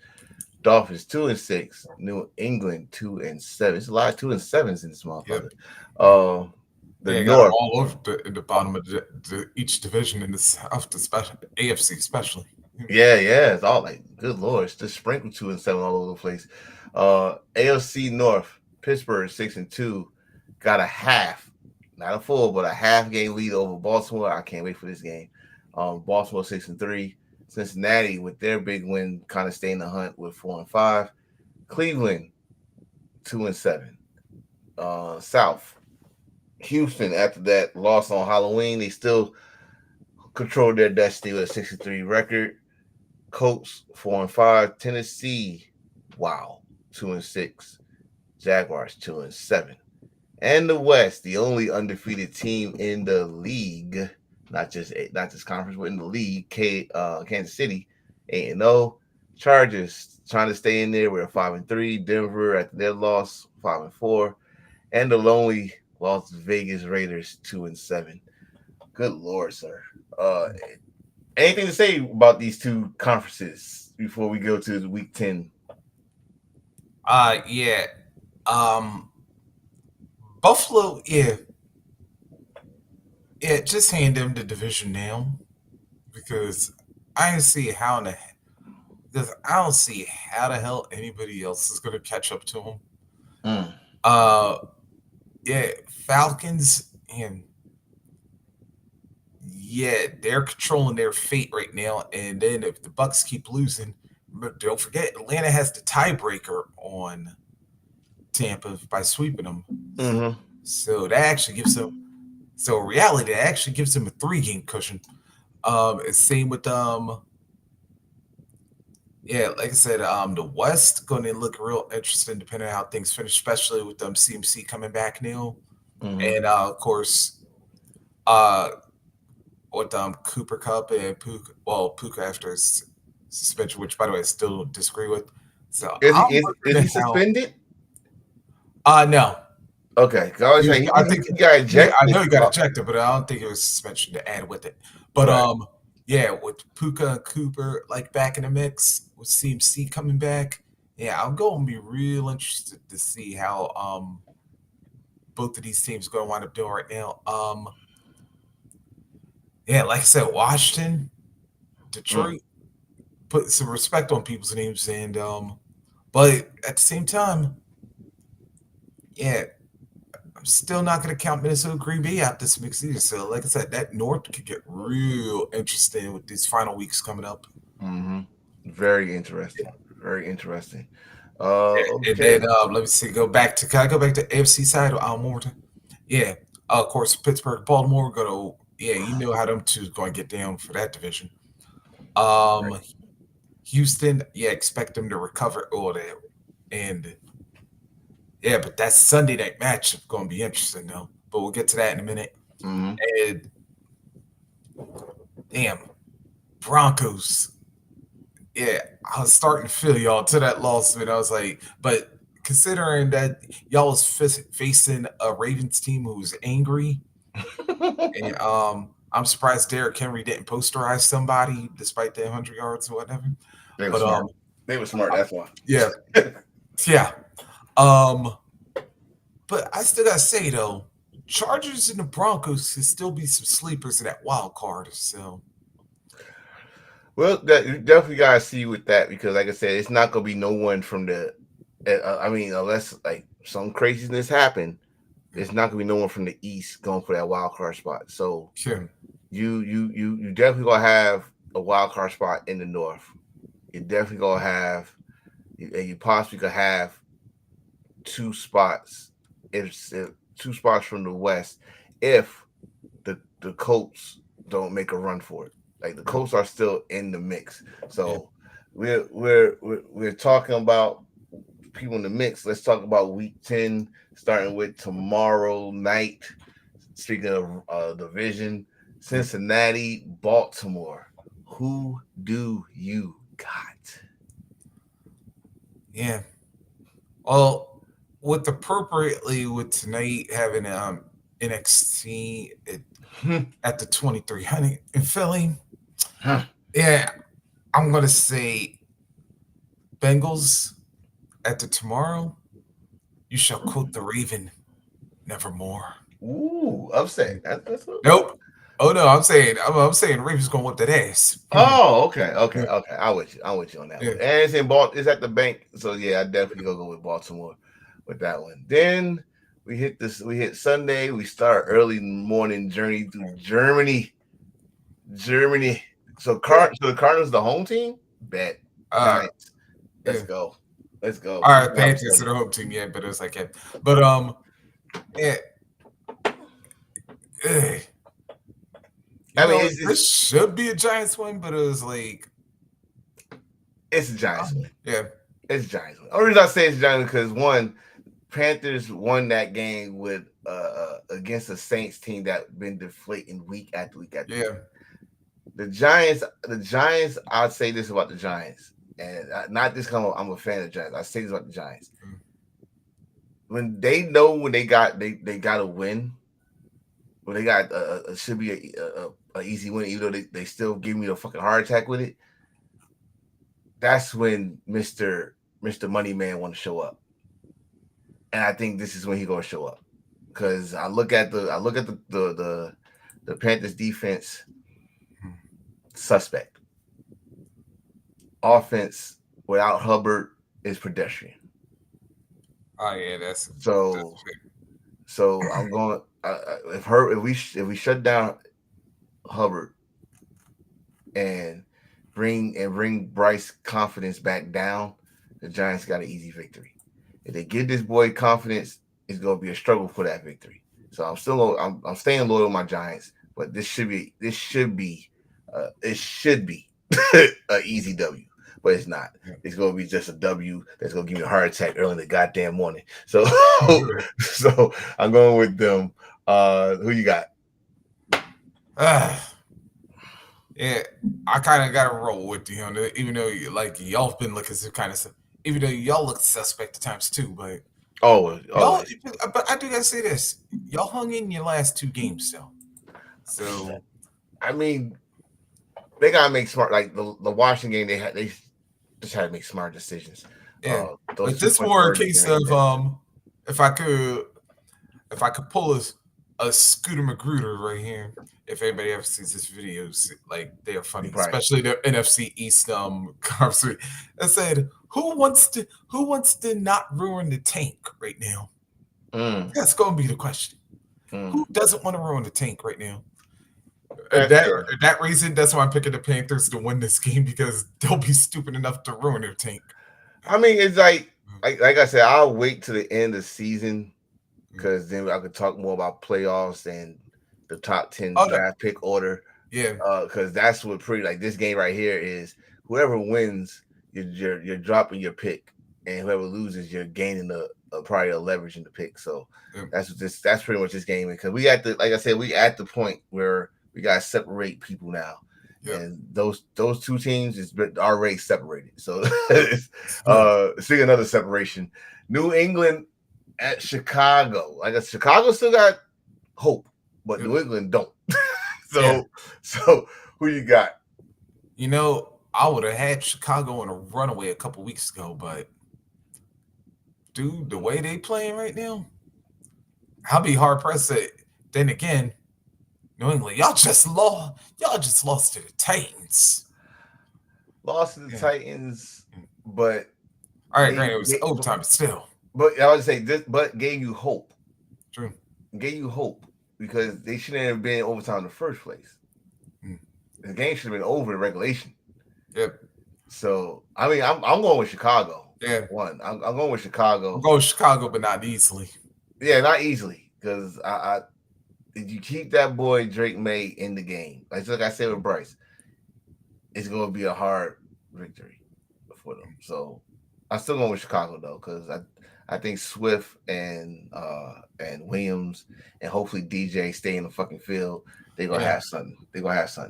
Dolphins 2-6. New England 2-7. It's a lot of 2-7s in this motherfucker. The North
all over the bottom of each division in the South, especially AFC, especially.
Yeah, it's all like good lord, it's just sprinkled 2-7 all over the place. AFC North, Pittsburgh 6-2, got a half, not a full, but a half game lead over Baltimore. I can't wait for this game. Baltimore 6-3. Cincinnati with their big win, kind of stay in the hunt with 4-5. Cleveland 2-7. South, Houston after that loss on Halloween, they still control their destiny with a 6-3 record. Colts 4-5. Tennessee, 2-6. Jaguars 2-7. And the West, the only undefeated team in the league, not just conference, but in the league, Kansas City 8-0. Chargers trying to stay in there. We're 5-3. Denver after their loss 5-4, and the lonely Las Vegas Raiders 2-7. Good lord, sir. Anything to say about these two conferences before we go to the week 10?
Buffalo, just hand them the division now, because I don't see how the hell anybody else is going to catch up to them. Falcons, and they're controlling their fate right now. And then if the Bucs keep losing, don't forget Atlanta has the tiebreaker on Tampa by sweeping them.
Mm-hmm.
So that actually gives them. So in reality, that actually gives them a 3-game cushion. Same with like I said, the West going to look real interesting depending on how things finish, especially with CMC coming back now, and of course, with Cooper Kupp and Puka after his suspension, which by the way I still disagree with. So
is he suspended?
No.
Okay, I think he got ejected.
I know he got ejected, but I don't think it was suspension to add with it. But
right.
with Puka and Cooper like back in the mix, with CMC coming back, I'm going to be real interested to see how both of these teams are going to wind up doing right now. Like I said, Washington, Detroit, put some respect on people's names, and but at the same time, I'm still not going to count Minnesota, Green Bay out this mix either. So, like I said, that North could get real interesting with these final weeks coming up.
Mm-hmm. Very interesting. Very interesting.
And then let me see. Can I go back to AFC side one more time? Of course, Pittsburgh, Baltimore. You know how them two is going to get down for that division. Houston, expect them to recover all that, and but that Sunday night match is going to be interesting though. But we'll get to that in a minute.
Mm-hmm.
And damn, Broncos. I was starting to feel y'all to that loss, and I was like, but considering that y'all was facing a Ravens team who was angry, and I'm surprised Derrick Henry didn't posterize somebody despite the 100 yards or whatever.
They were smart. They were smart. That's why.
Yeah. But I still gotta say though, Chargers and the Broncos could still be some sleepers in that wild card. So.
Well, you definitely gotta see with that because, like I said, it's not gonna be no one from the. Unless like some craziness happen, it's not gonna be no one from the East going for that wild card spot. So
sure,
you definitely gonna have a wild card spot in the North. You definitely gonna have, and you possibly could have two spots, if 2 spots from the West, if the Colts don't make a run for it. Like the Colts are still in the mix, so we're talking about people in the mix. Let's talk about Week 10, starting with tomorrow night. Speaking of division, Cincinnati, Baltimore. Who do you got?
Yeah. Well, with tonight having NXT at the 2300 in Philly. I'm gonna say Bengals at the tomorrow. You shall quote the Raven, nevermore.
Ooh, upset.
Nope. Oh no, I'm saying Ravens gonna whip that ass.
Oh, okay. I'm with you on that one. And it's it's at the bank, so I definitely go with Baltimore with that one. Then we hit Sunday. We start early morning journey through Germany. So the Cardinals the home team? Bet. Giants. Let's go.
All right, Panthers are the home team, but it was like this should be a Giants win, but it was like
it's a Giants win.
Yeah.
It's a Giants win. The only reason I say it's a Giants because one, Panthers won that game with against a Saints team that been deflating week after week after week. The Giants, I'd say this about the Giants, and not this kind of I'm a fan of the Giants. I say this about the Giants. When they know when they got a win, when they got should be a easy win, even though they still give me a fucking heart attack with it. That's when Mr. Money Man want to show up, and I think this is when he gonna show up because I look at the Panthers defense. Suspect. Offense without Hubbard is pedestrian.
Oh yeah, that's
so. So I'm going. If we shut down Hubbard and bring Bryce confidence back down, the Giants got an easy victory. If they give this boy confidence, it's going to be a struggle for that victory. So I'm staying loyal to my Giants, but it should be an easy W, but it's not. It's going to be just a W that's going to give me a heart attack early in the goddamn morning. So, so I'm going with them. Who you got?
Yeah, I kind of got to roll with you, even though y'all been looking some kind of, even though y'all look suspect at times too, but but I do gotta say this: y'all hung in your last 2 games, so
I mean, they gotta make smart. Like the Washington game, they just had to make smart decisions.
Yeah,
Those
but this
2 points
more a
were the
case
game.
of if I could pull a Scooter Magruder right here. If anybody ever sees this videos, like they are funny, especially the NFC East conference. I said, who wants to not ruin the tank right now? That's gonna be the question. Who doesn't want to ruin the tank right now? That reason, that's why I'm picking the Panthers to win this game, because they'll be stupid enough to ruin their tank.
I mean, it's like I said, I'll wait to the end of the season because then I could talk more about playoffs and the top 10 draft pick order.
Yeah.
Because that's what pretty like this game right here is whoever wins, you're dropping your pick, and whoever loses, you're gaining probably a leverage in the pick. So that's pretty much this game, because we at the point where we gotta separate people now. And those 2 teams is already separated. So seeing another separation. New England at Chicago. I guess Chicago still got hope, but New England don't. So who you got?
You know, I would have had Chicago in a runaway a couple weeks ago, but dude, the way they playing right now, I'll be hard pressed to. Then again, New England, y'all just lost to the Titans.
Lost to the Titans, but
all right, granted, it was overtime still.
But I would say this, but gave you hope.
True.
Gave you hope because they shouldn't have been overtime in the first place. The game should have been over in regulation.
Yep.
So I mean, I'm going with Chicago.
Yeah.
I'm going with Chicago.
I'm going with Chicago, but not easily.
Yeah, not easily, because if you keep that boy Drake May in the game, like I said with Bryce, it's going to be a hard victory for them. So I'm still going with Chicago though, because I think Swift and Williams and hopefully DJ stay in the fucking field. They're gonna have something.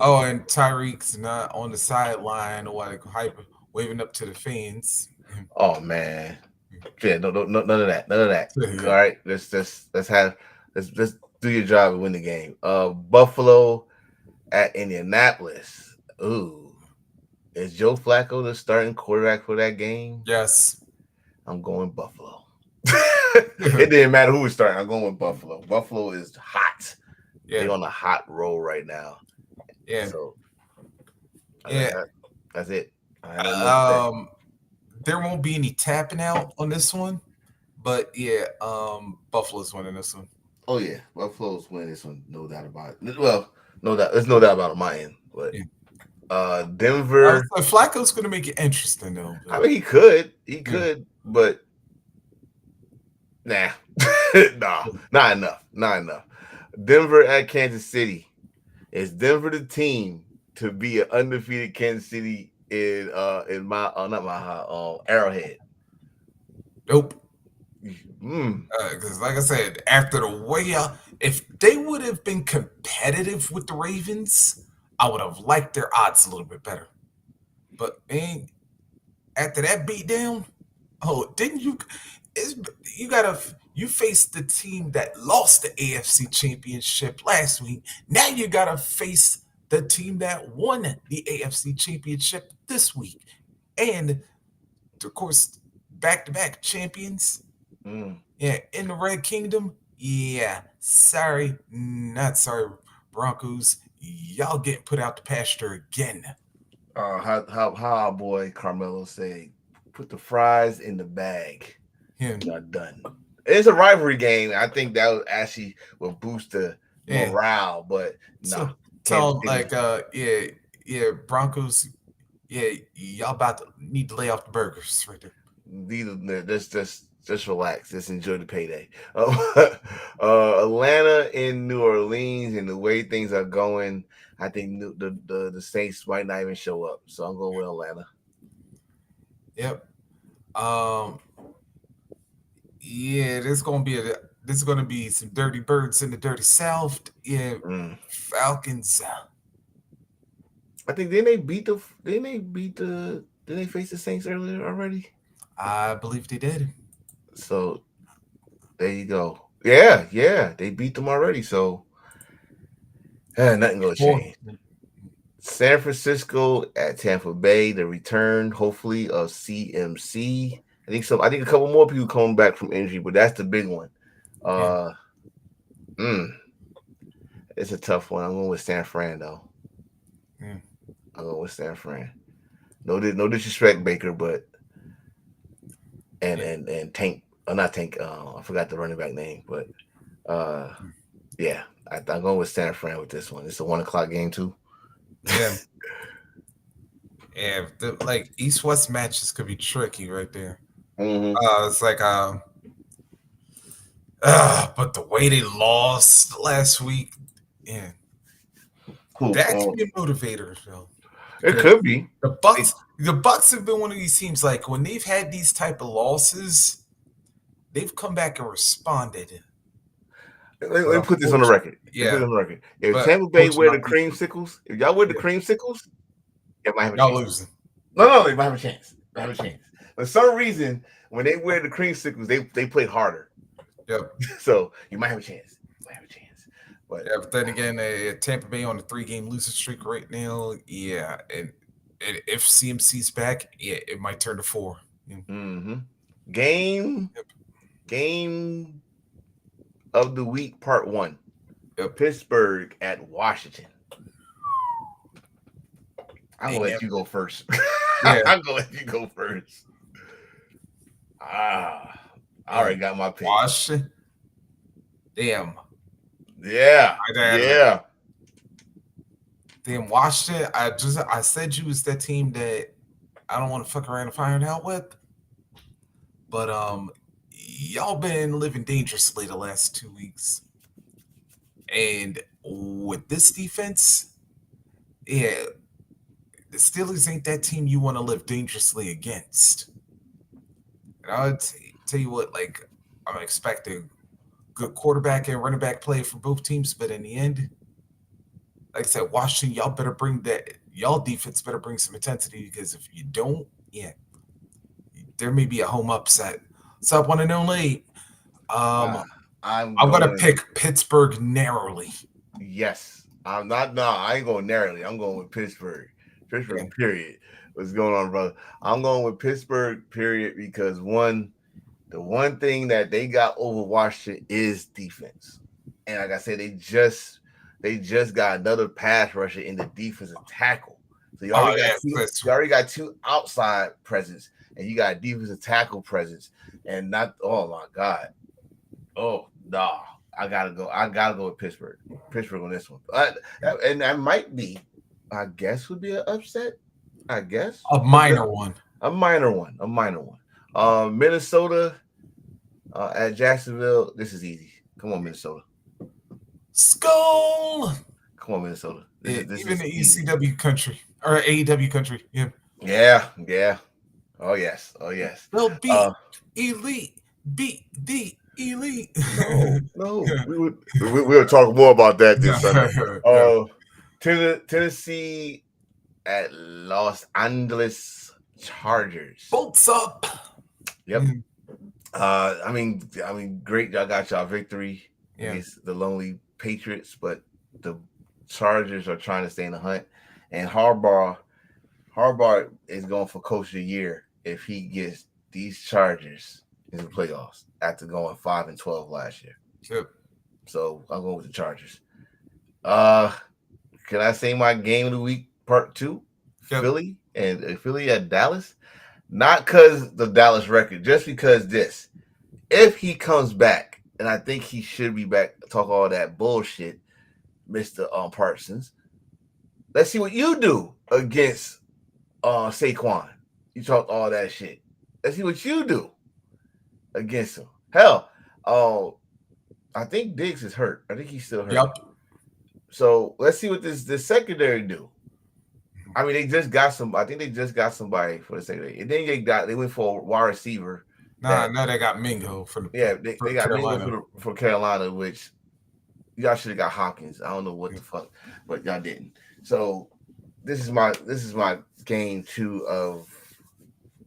Oh, and Tyreek's not on the sideline or waving up to the fans.
Oh man, yeah, no, none of that. All right, let's do your job and win the game. Buffalo at Indianapolis. Ooh, is Joe Flacco the starting quarterback for that game?
Yes,
I'm going Buffalo. It didn't matter who was starting. I'm going with Buffalo. Buffalo is hot. Yeah. They're on a hot roll right now.
Yeah.
So that's it.
There won't be any tapping out on this one, but Buffalo's winning this one.
Oh yeah, Buffalo's winning this one, no doubt about it. Well, no doubt. There's no doubt about it on my end, but Denver.
Flacco's going to make it interesting though.
I mean, he could, but nah, not enough. Denver at Kansas City. Is Denver the team to be an undefeated Kansas City in Arrowhead?
Nope. Because like I said, after the way if they would have been competitive with the Ravens, I would have liked their odds a little bit better. But man, after that beatdown, didn't you? You faced the team that lost the AFC Championship last week. Now you gotta face the team that won the AFC Championship this week, and of course, back-to-back champions. Yeah, in the Red Kingdom. Yeah, not sorry, Broncos. Y'all getting put out the pasture again.
How our boy Carmelo say, put the fries in the bag. Not done. It's a rivalry game. I think that would actually boost the morale, but no.
So Broncos. Yeah, y'all about to need to lay off the burgers right there.
Just relax. Just enjoy the payday. Atlanta in New Orleans, and the way things are going, I think the Saints might not even show up. So I'm going with Atlanta.
Yep. Yeah, there's going to be some dirty birds in the dirty South. Yeah, Falcons.
I think didn't they face the Saints earlier already?
I believe they did.
So there you go. Yeah, they beat them already. So nothing gonna change. San Francisco at Tampa Bay, the return, hopefully, of CMC. I think a couple more people coming back from injury, but that's the big one. It's a tough one. I'm going with San Fran, though. I'm going with San Fran. No disrespect, Baker, but and Tank, not Tank. I forgot the running back name, but yeah, I'm going with San Fran with this one. It's a 1:00 game too.
Yeah. Yeah, like East-West matches could be tricky right there. It's like but the way they lost last week, yeah, that could be a motivator, Phil.
It could be.
The Bucks have been one of these teams. Like when they've had these type of losses, they've come back and responded.
Let me put this on the record.
Yeah,
put it on the record. If Tampa Bay wear the creamsicles, if y'all wear the creamsicles, it might have a chance.
Y'all losing.
No, they might have a chance. They have a chance. For some reason, when they wear the creamsicles, they play harder.
Yep.
So you might have a chance. But
yeah, but then again, Tampa Bay on a 3-game losing streak right now. Yeah, and if CMC's back, yeah, it might turn to 4.
Game of the week, part 1. Pittsburgh at Washington. I'm gonna let you go first.
Yeah.
I'm gonna let you go first. I already got my pick.
Washington. Damn.
Yeah.
Damn, Washington. I said you was that team that I don't want to fuck around and find out with. But y'all been living dangerously the last 2 weeks. And with this defense, yeah, the Steelers ain't that team you want to live dangerously against. And I would tell you what, like, I'm expecting good quarterback and running back play for both teams, but in the end, like I said, Washington, y'all defense better bring some intensity, because if you don't, yeah, there may be a home upset. What's up, one and only? I'm gonna pick Pittsburgh narrowly.
Yes. I ain't going narrowly. I'm going with Pittsburgh. Pittsburgh, period. What's going on, brother? I'm going with Pittsburgh, period, because the one thing that they got over Washington is defense. And like I said, they just got another pass rusher in the defensive tackle. So you already got two outside presence, and you got defensive tackle presence, and not. Oh my God. Oh no, I gotta go with Pittsburgh. Pittsburgh on this one, and that might be, I guess, would be an upset. I guess
a minor one.
Minnesota at Jacksonville. This is easy. Come on, Minnesota.
Skull.
Come on, Minnesota. This
even the
easy.
ECW country or AEW country. Yeah.
Yeah. Oh yes.
They'll beat Elite. Beat the Elite.
No. We'll talk more about that this Sunday. Tennessee at Los Angeles Chargers.
Bolts up.
Yep. I mean, great. Y'all got y'all victory against the lonely Patriots, but the Chargers are trying to stay in the hunt. And Harbaugh is going for Coach of the Year if he gets these Chargers in the playoffs after going 5-12 last year.
Yep.
So I'm going with the Chargers. Can I say my game of the week part 2? Yep. Philly at Dallas. Not because the Dallas record, just because this. If he comes back, and I think he should be back, talk all that bullshit, Mr. Parsons. Let's see what you do against Saquon. You talk all that shit. Let's see what you do against him. Hell, I think Diggs is hurt. I think he's still hurt.
Yep.
So let's see what this secondary do. I mean, they just got I think they just got somebody for the secondary. And then they went for a wide receiver.
No, they got Mingo from
they got Carolina. Mingo for Carolina, which y'all should have got Hopkins. I don't know what the fuck, but y'all didn't. So this is my game 2 of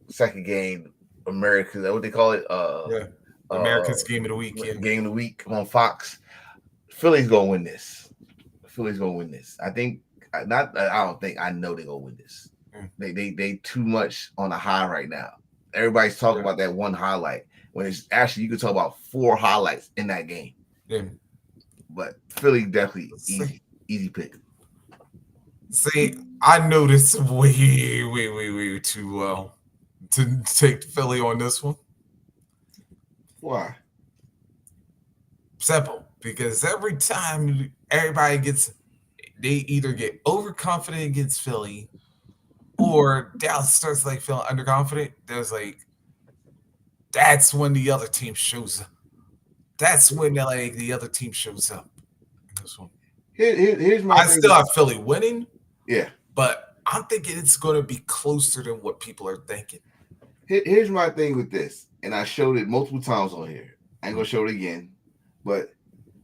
second game America. Is that what they call it?
America's game of the week. Yeah.
Game of the week on Fox. Philly's gonna win this. I think I don't think. I know they go win this. They too much on a high right now. Everybody's talking about that one highlight when it's actually you could talk about 4 highlights in that game.
Yeah.
But Philly definitely easy pick.
See, I know this way too well to take Philly on this one.
Why?
Simple, because every time everybody they either get overconfident against Philly, or Dallas starts like feeling underconfident. There's like that's when the other team shows up. That's when the other team shows up. This one.
Here's my.
I still have Philly winning.
Yeah,
but I'm thinking it's going to be closer than what people are thinking.
Here's my thing with this, and I showed it multiple times on here. I ain't gonna show it again, but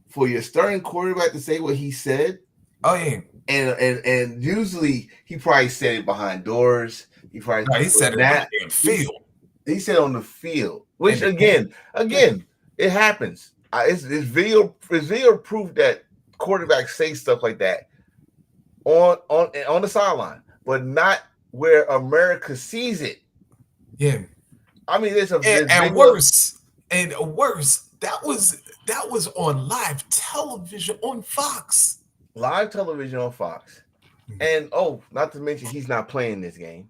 for your starting quarterback to say what he said,
oh yeah,
and usually he probably said it behind doors. He
said it on the field.
He said on the field, which again, it happens. It's video proof that quarterbacks say stuff like that on the sideline, but not where America sees it.
Yeah,
I mean,
and worse. That was on live television on Fox.
Live television on Fox, and not to mention he's not playing this game.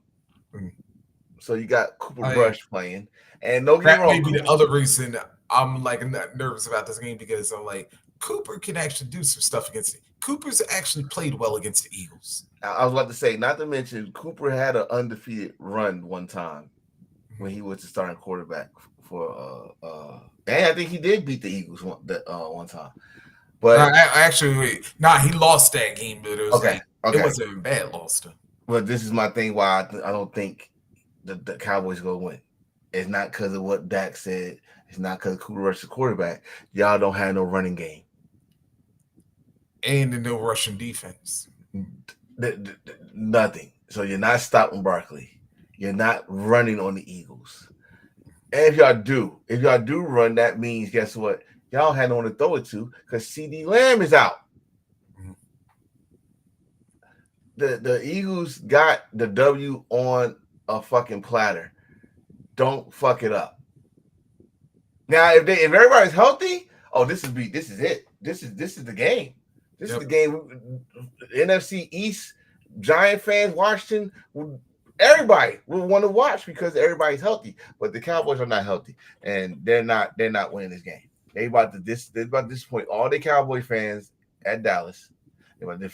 So you got Cooper Rush playing, and don't get me wrong.
That may be the other reason I'm like not nervous about this game, because I'm like Cooper can actually do some stuff against it. Cooper's actually played well against the Eagles.
I was about to say, not to mention Cooper had an undefeated run one time when he was the starting quarterback for and I think he did beat the Eagles one time. But
he lost that game, but it was it wasn't a bad loss though.
Well, this is my thing why I don't think the Cowboys go win. It's not because of what Dak said. It's not because Cooper Rush is quarterback. Y'all don't have no running game.
And no rushing defense.
Nothing. So you're not stopping Barkley. You're not running on the Eagles. And if y'all do run, that means guess what? Y'all had no one to throw it to because CD Lamb is out. The Eagles got the W on a fucking platter. Don't fuck it up. Now, if everybody's healthy, this is it. This is the game. This is the game. NFC East, Giant fans, Washington, everybody will want to watch because everybody's healthy. But the Cowboys are not healthy, and they're not winning this game. They're about to disappoint all the Cowboy fans at Dallas. They're about to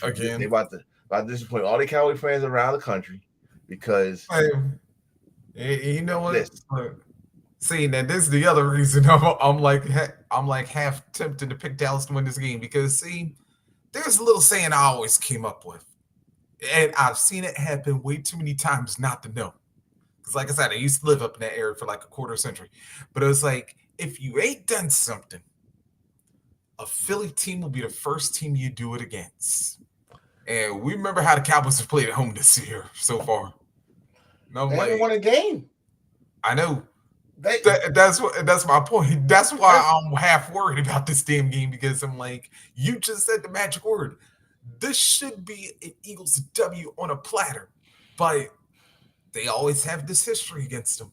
disappoint all the Cowboy fans around the country because
you know what? See, now this is the other reason I'm like half tempted to pick Dallas to win this game, because there's a little saying I always came up with, and I've seen it happen way too many times not to know. Because like I said, I used to live up in that area for like a quarter century, but it was like, if you ain't done something, a Philly team will be the first team you do it against. And we remember how the Cowboys have played at home this year so far.
And they haven't won a game.
I know. That's my point. That's why I'm half worried about this damn game, because I'm like, you just said the magic word. This should be an Eagles W on a platter, but they always have this history against them,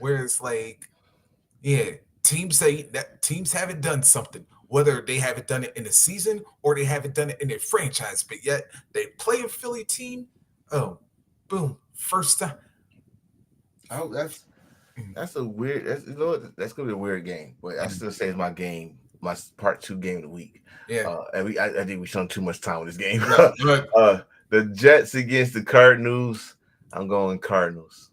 where it's like, teams haven't done something, whether they haven't done it in the season or they haven't done it in their franchise, but yet they play a Philly team. Oh, boom, first time.
Oh, that's a weird. That's gonna be a weird game, but I still say it's my game, my part 2 game of the week.
Yeah,
and I think we spent too much time with this game. The Jets against the Cardinals. I'm going Cardinals.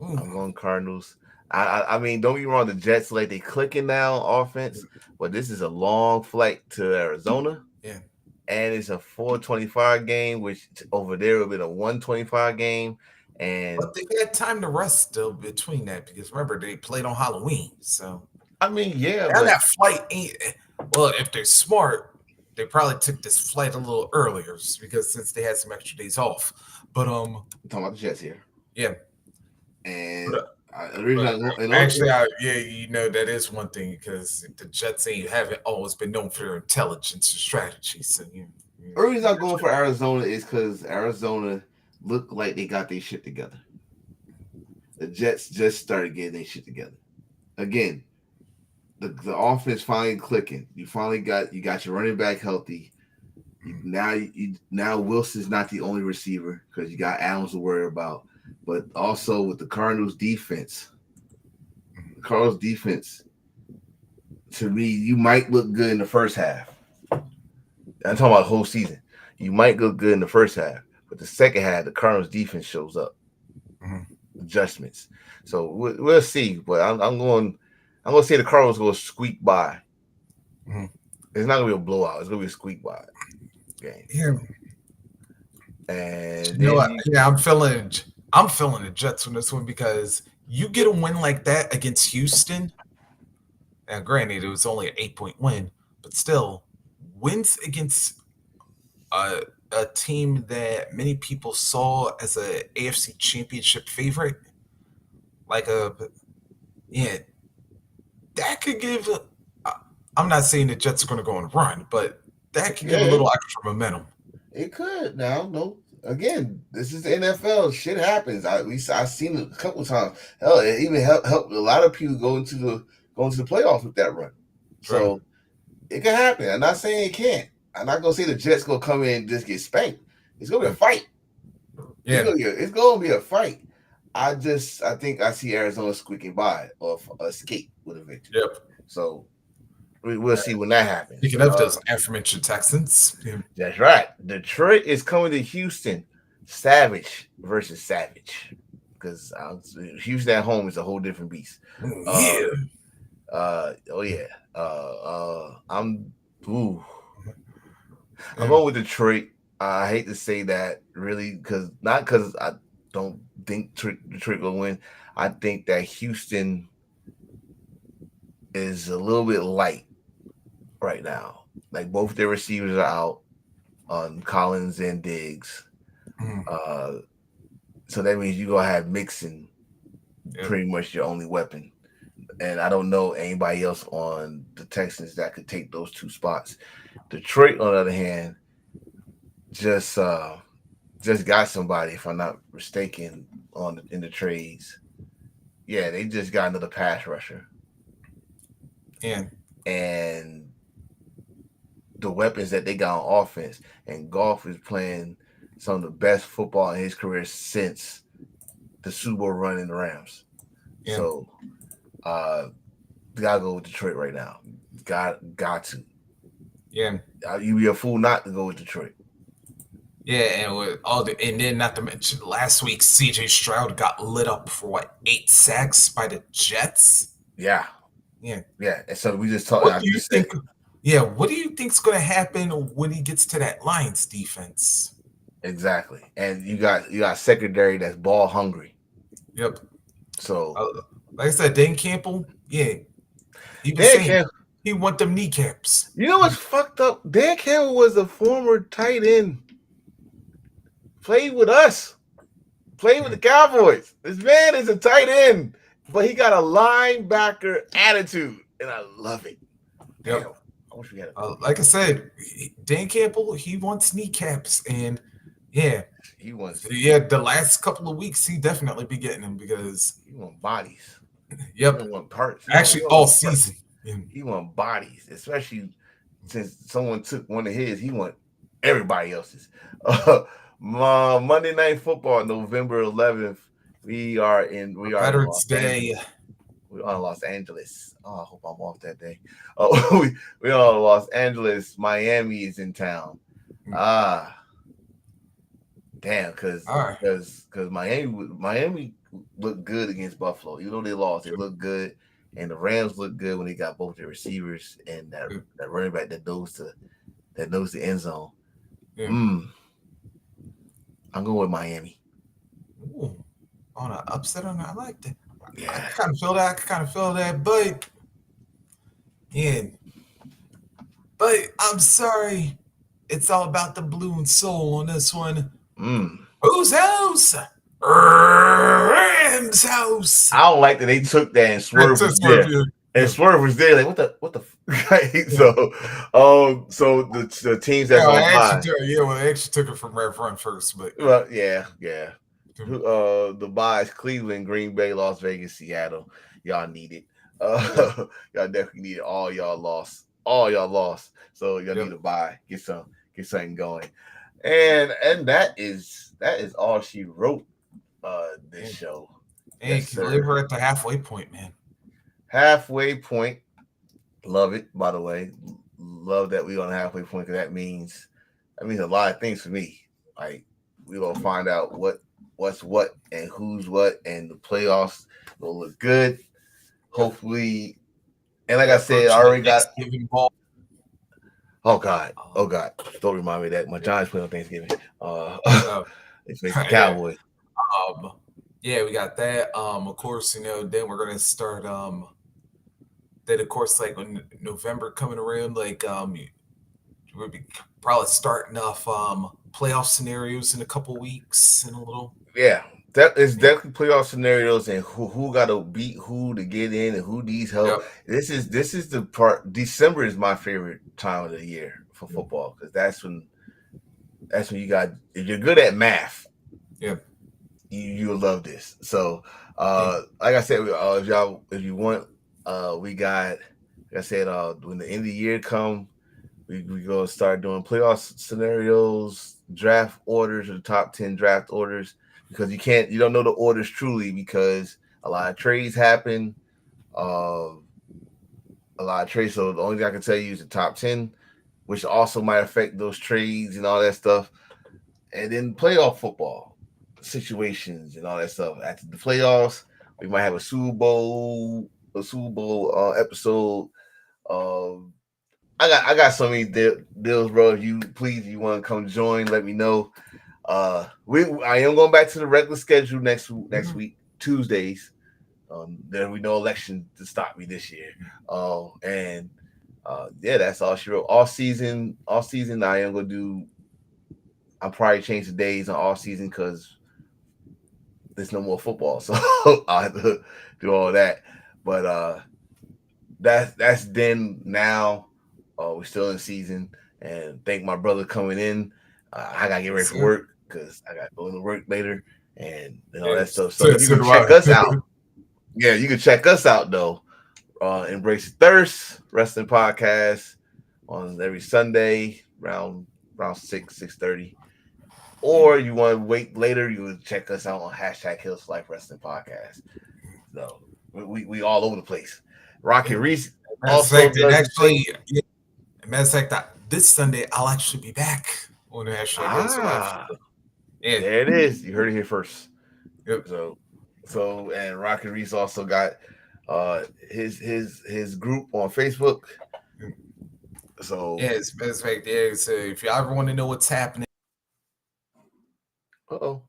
I'm going Cardinals. I mean, don't get me wrong. The Jets they clicking now offense, but this is a long flight to Arizona.
Yeah,
and it's a 4:25 game, which over there would be a 1:25 game. But
they had time to rest still between that, because remember they played on Halloween. So
I mean, yeah,
but that flight ain't. Well, if they're smart, they probably took this flight a little earlier, because since they had some extra days off. But
I'm talking about the Jets here.
Yeah,
and
that is one thing, because the Jets haven't always been known for their intelligence and strategy. So
The reason I'm going for Arizona is because Arizona look like they got their shit together. The Jets just started getting their shit together. Again, the offense finally clicking. You got your running back healthy. Now Wilson's not the only receiver because you got Adams to worry about. But also with the Cardinals defense, to me, you might look good in the first half. I'm talking about the whole season. You might look good in the first half, but the second half, the Cardinals defense shows up. Adjustments. So we'll see. But I'm going to say the Cardinals will squeak by. It's not going to be a blowout. It's going to be a squeak by game.
Yeah.
And
you know what? Yeah, I'm feeling the Jets on this one because you get a win like that against Houston. And granted, it was only an 8-point win, but still, wins against a team that many people saw as a AFC Championship favorite, that could give. I'm not saying the Jets are going to go on a run, but that could give a little extra momentum.
It could. Now, no. Again, this is the NFL. Shit happens. I've seen it a couple of times. Hell, it even helped a lot of people go into the playoffs with that run. So it can happen. I'm not saying it can't. I'm not gonna say the Jets gonna come in and just get spanked. It's gonna be a fight. Yeah, it's gonna be a fight. I think I see Arizona squeaking by or escape with a victory.
Yep.
So we'll see when that happens.
Speaking of those aforementioned Texans.
That's right. Detroit is coming to Houston. Savage versus Savage. Because Houston at home is a whole different beast. I'm going with Detroit. I hate to say that, really, because I don't think Detroit will win. I think that Houston is a little bit light right now. Like both their receivers are out on Collins and Diggs. So that means you're gonna have Mixon pretty much your only weapon. And I don't know anybody else on the Texans that could take those two spots. Detroit, on the other hand, just got somebody, if I'm not mistaken, in the trades. Yeah, they just got another pass rusher. And the weapons that they got on offense, and Goff is playing some of the best football in his career since the Super Bowl run in the Rams. So gotta go with Detroit right now. Got to.
Yeah.
You'd be a fool not to go with Detroit.
Yeah, and with and then not to mention last week, CJ Stroud got lit up for 8 sacks by the Jets.
Yeah. And so we just talked.
What do you think? Yeah, what do you think's going to happen when he gets to that Lions defense?
Exactly, and you got secondary that's ball hungry.
Yep.
So,
like I said, Dan Campbell, he want them kneecaps.
You know what's fucked up? Dan Campbell was a former tight end. Played with us. Played with the Cowboys. This man is a tight end, but he got a linebacker attitude, and I love it.
Yep.
Damn, I wish we had
like I said, Dan Campbell, he wants kneecaps, and
he wants.
The last couple of weeks, he definitely be getting them because
he want bodies.
Yep.
He want parts.
Actually, all season.
He want bodies, especially since someone took one of his. He want everybody else's. Monday Night Football, November 11th. We are
Veterans Day.
We're on Los Angeles. Oh, I hope I'm off that day. Oh, we're on Los Angeles. Miami is in town. Damn, because Miami looked good against Buffalo. Even though they lost, they looked good. And the Rams looked good when they got both their receivers and that running back that knows the end zone. I'm going with Miami.
Ooh, on an upset on that. I like that.
Yeah.
I kind of feel that, but I'm sorry. It's all about the blue and soul on this one. Whose house? Rams house.
I don't like that they took that and swerved. And Swerve was there, like, what the so the teams that's on bye.
I actually took it from Rev Run first, but
Well, yeah. The buys: Cleveland, Green Bay, Las Vegas, Seattle. Y'all need it. Y'all definitely need it. All y'all lost. So y'all need to buy, get something going. And that is all she wrote this show.
Hey, can you leave her at the halfway point, man?
Halfway point. Love it, by the way. Love that we on the halfway point, because that means a lot of things for me. Like, we're gonna find out what's what and who's what, and the playoffs will look good. Hopefully, and like I said, I already got
ball.
Oh God. Don't remind me of that. My Giants playing on Thanksgiving. It's the Cowboys.
Yeah, we got that. Of course, then we're gonna start then of course, like when November coming around, like we'll be probably starting off playoff scenarios in a couple weeks in a little.
Yeah, that is definitely playoff scenarios, and who got to beat who to get in, and who needs help. Yep. This is the part. December is my favorite time of the year for football, because that's when you got, if you're good at math, you'll love this. So like I said, if you want, we got, like I said, when the end of the year come, we gonna start doing playoff scenarios, draft orders, or the top 10 draft orders, because you don't know the orders truly, because a lot of trades happen. So the only thing I can tell you is the top 10, which also might affect those trades and all that stuff. And then playoff football situations and all that stuff. After the playoffs, we might have a Super Bowl episode. I got so many deals, bro. If you want to come join, let me know. I am going back to the regular schedule next week, Tuesdays. There we no election to stop me this year. That's all she wrote. All season, I am gonna do. I'll probably change the days on all season because there's no more football, so I'll have to do all that. But that's then. Now we're still in season, and thank my brother coming in. I gotta get ready for work because I got to go to work later and all that stuff. So you can check us out. Yeah, you can check us out though. Embrace the Thirst Wrestling Podcast on every Sunday around 6:30. Or you want to wait later, you would check us out on #Hills Life Wrestling Podcast. So we all over the place. Rocky Reese.
Matter of fact, this Sunday I'll actually be back on the #Hills Life.
Yeah, there it is. You heard it here first. Yep. So and Rocky Reese also got his group on Facebook. So
it's like so if you ever want to know what's happening.
Your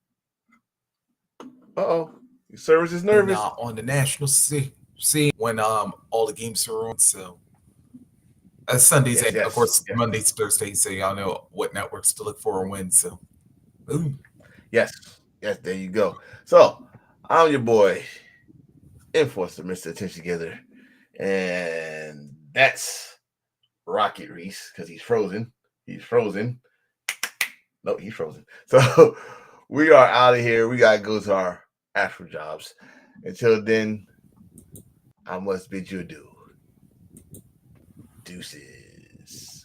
service is nervous.
On the national scene when all the games are on. So Sundays and of course Mondays, Thursdays. So y'all know what networks to look for and when. So boom.
Yes, there you go. So I'm your boy, Enforcer, Mr. Attention Together, and that's Rocket Reese because he's frozen. No, he's frozen. So we are out of here. We gotta go to our actual jobs. Until then, I must bid you adieu. Deuces.